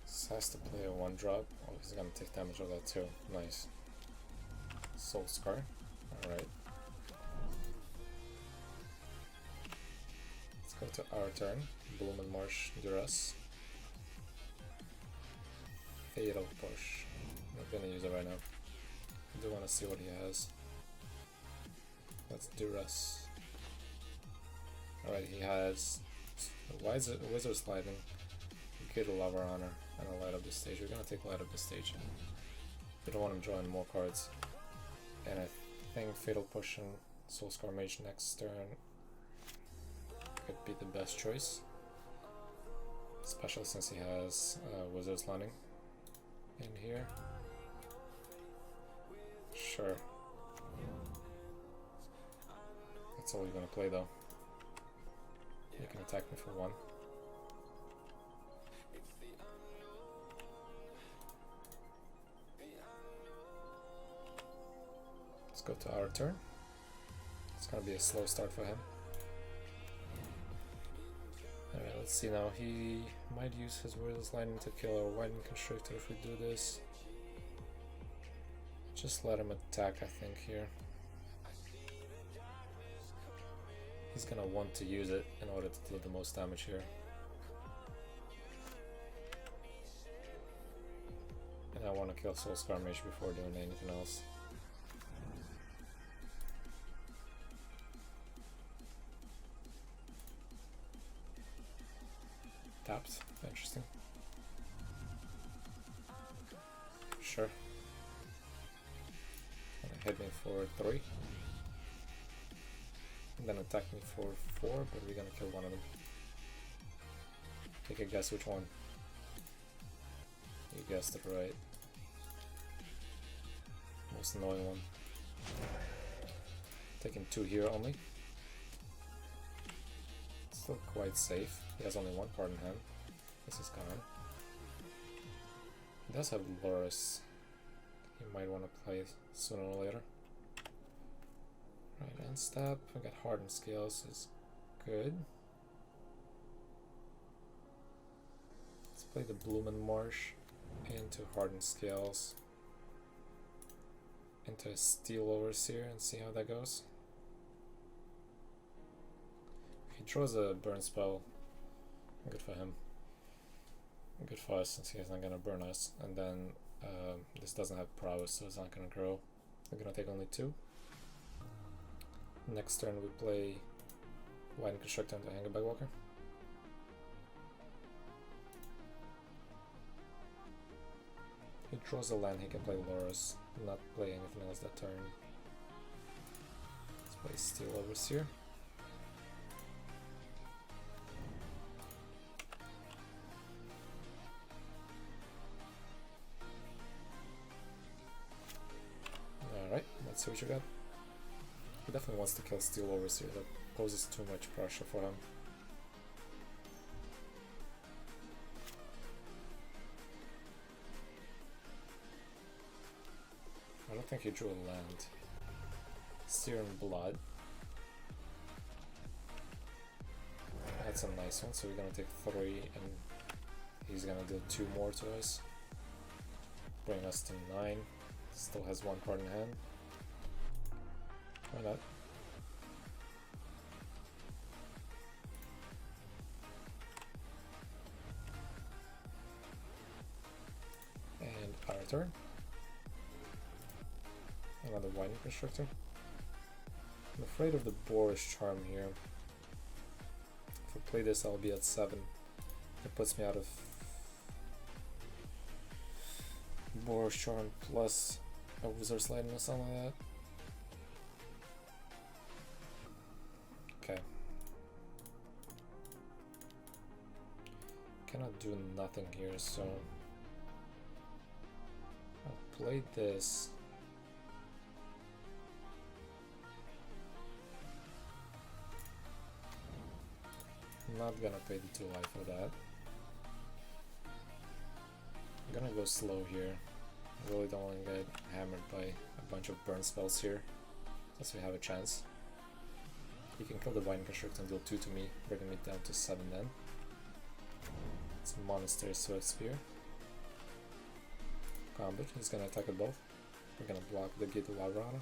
This has to play a 1-drop. Oh, he's gonna take damage of that too. Nice. Soul Scar. Alright. Let's go to our turn. Bloom and Marsh Duress. Fatal Push. I'm not gonna use it right now. I do want to see what he has. Let's Duress. Alright, he has Wizard Sliding, Kid Lover Honor, and a Light Up the Stage. We're gonna take Light Up the Stage. We don't want him drawing more cards. And I think Fatal Push and Soul Scar Mage next turn could be the best choice. Especially since he has Wizard's Landing in here. Sure. That's all you're gonna play though. You can attack me for 1. Let's go to our turn. It's gonna be a slow start for him. Alright, let's see now. He might use his Wordless Lightning to kill our Lightning Constrictor if we do this. Just let him attack, I think, here. He's gonna want to use it in order to deal the most damage here. And I want to kill Soulscar Mage before doing anything else. Tapped. Interesting. Sure. Gonna hit me for 3. And then attack me for 4, but we're gonna kill one of them. Take a guess which one. You guessed it right. Most annoying one. Taking 2 here only. Still quite safe. He has only 1 card in hand. This is gone. He does have Loris. He might want to play sooner or later. Right, and stab. I got Hardened Scales is good. Let's play the Bloomin' Marsh into Hardened Scales. Into a Steel Overseer and see how that goes. If he draws a burn spell, good for him. Good for us since he's not gonna burn us. And then this doesn't have prowess, so it's not gonna grow. We're gonna take only 2. Next turn we play Lightning Constructor into Hangerbag Walker. He draws a land, he can play Loris, not play anything else that turn. Let's play Steel Overseer. Alright, let's see what you got. He definitely wants to kill Steel Overseer, that poses too much pressure for him. I don't think he drew a land. Searing Blood. That's a nice one, so we're gonna take 3 and he's gonna do 2 more to us. Bring us to 9. Still has 1 card in hand. Why not? And our turn. Another Winding Constructor. I'm afraid of the Boorish Charm here. If I play this, I'll be at 7. It puts me out of Boorish Charm plus a Wizard's Lightning or something like that. Okay. Cannot do nothing here, so I'll play this. I'm not gonna pay the 2 life for that. I'm gonna go slow here. I really don't want to get hammered by a bunch of burn spells here, since we have a chance. He can kill the Winding Constructor and deal 2 to me, bringing me down to 7 then. It's a Monastery Swift Spear. Combat, he's gonna attack at both. We're gonna block the Gate of Lavrana.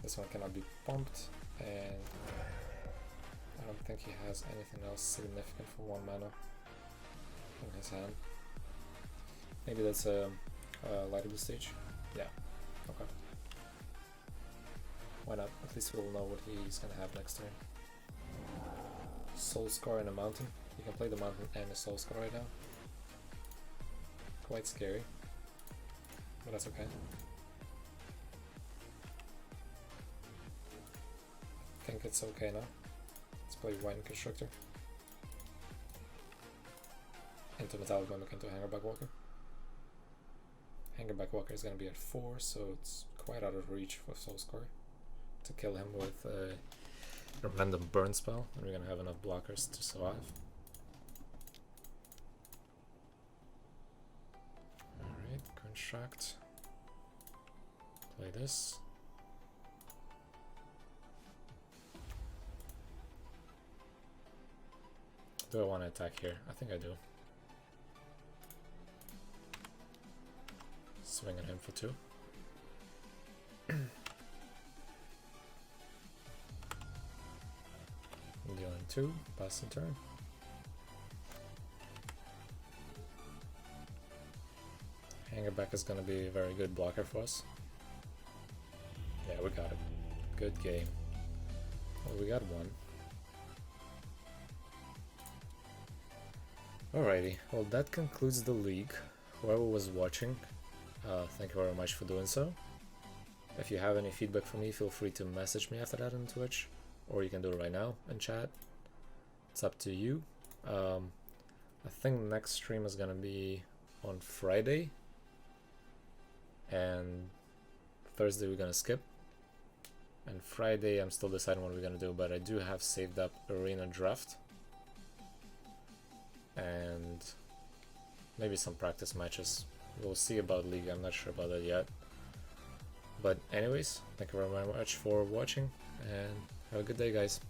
This one cannot be pumped, and I don't think he has anything else significant for 1 mana in his hand. Maybe that's a Light of the Stage? Yeah, okay. Why not? At least we'll know what he's gonna have next turn. Soul Scar in a mountain. You can play the mountain and a Soul Scar right now. Quite scary, but that's okay. I think it's okay now. Let's play Winding Constructor. into Metallic Mimic into Hangerback Walker. Hangerback Walker is gonna be at 4, so it's quite out of reach for Soulscore to kill him with a random burn spell, and we're gonna have enough blockers to survive. Alright, construct. Play this. Do I want to attack here? I think I do. Swing at him for 2. Dealing 2, passing turn. Hangerback is gonna be a very good blocker for us. Yeah, we got it. Good game. Well, we got 1. Alrighty, well that concludes the league. Whoever was watching, thank you very much for doing so. If you have any feedback for me, feel free to message me after that on Twitch, or you can do it right now in chat. It's up to you. I think next stream is gonna be on Friday, and Thursday we're gonna skip. And Friday I'm still deciding what we're gonna do, but I do have saved up Arena Draft. And maybe some practice matches. We'll see about League, I'm not sure about that yet. But anyways, thank you very much for watching, and have a good day, guys.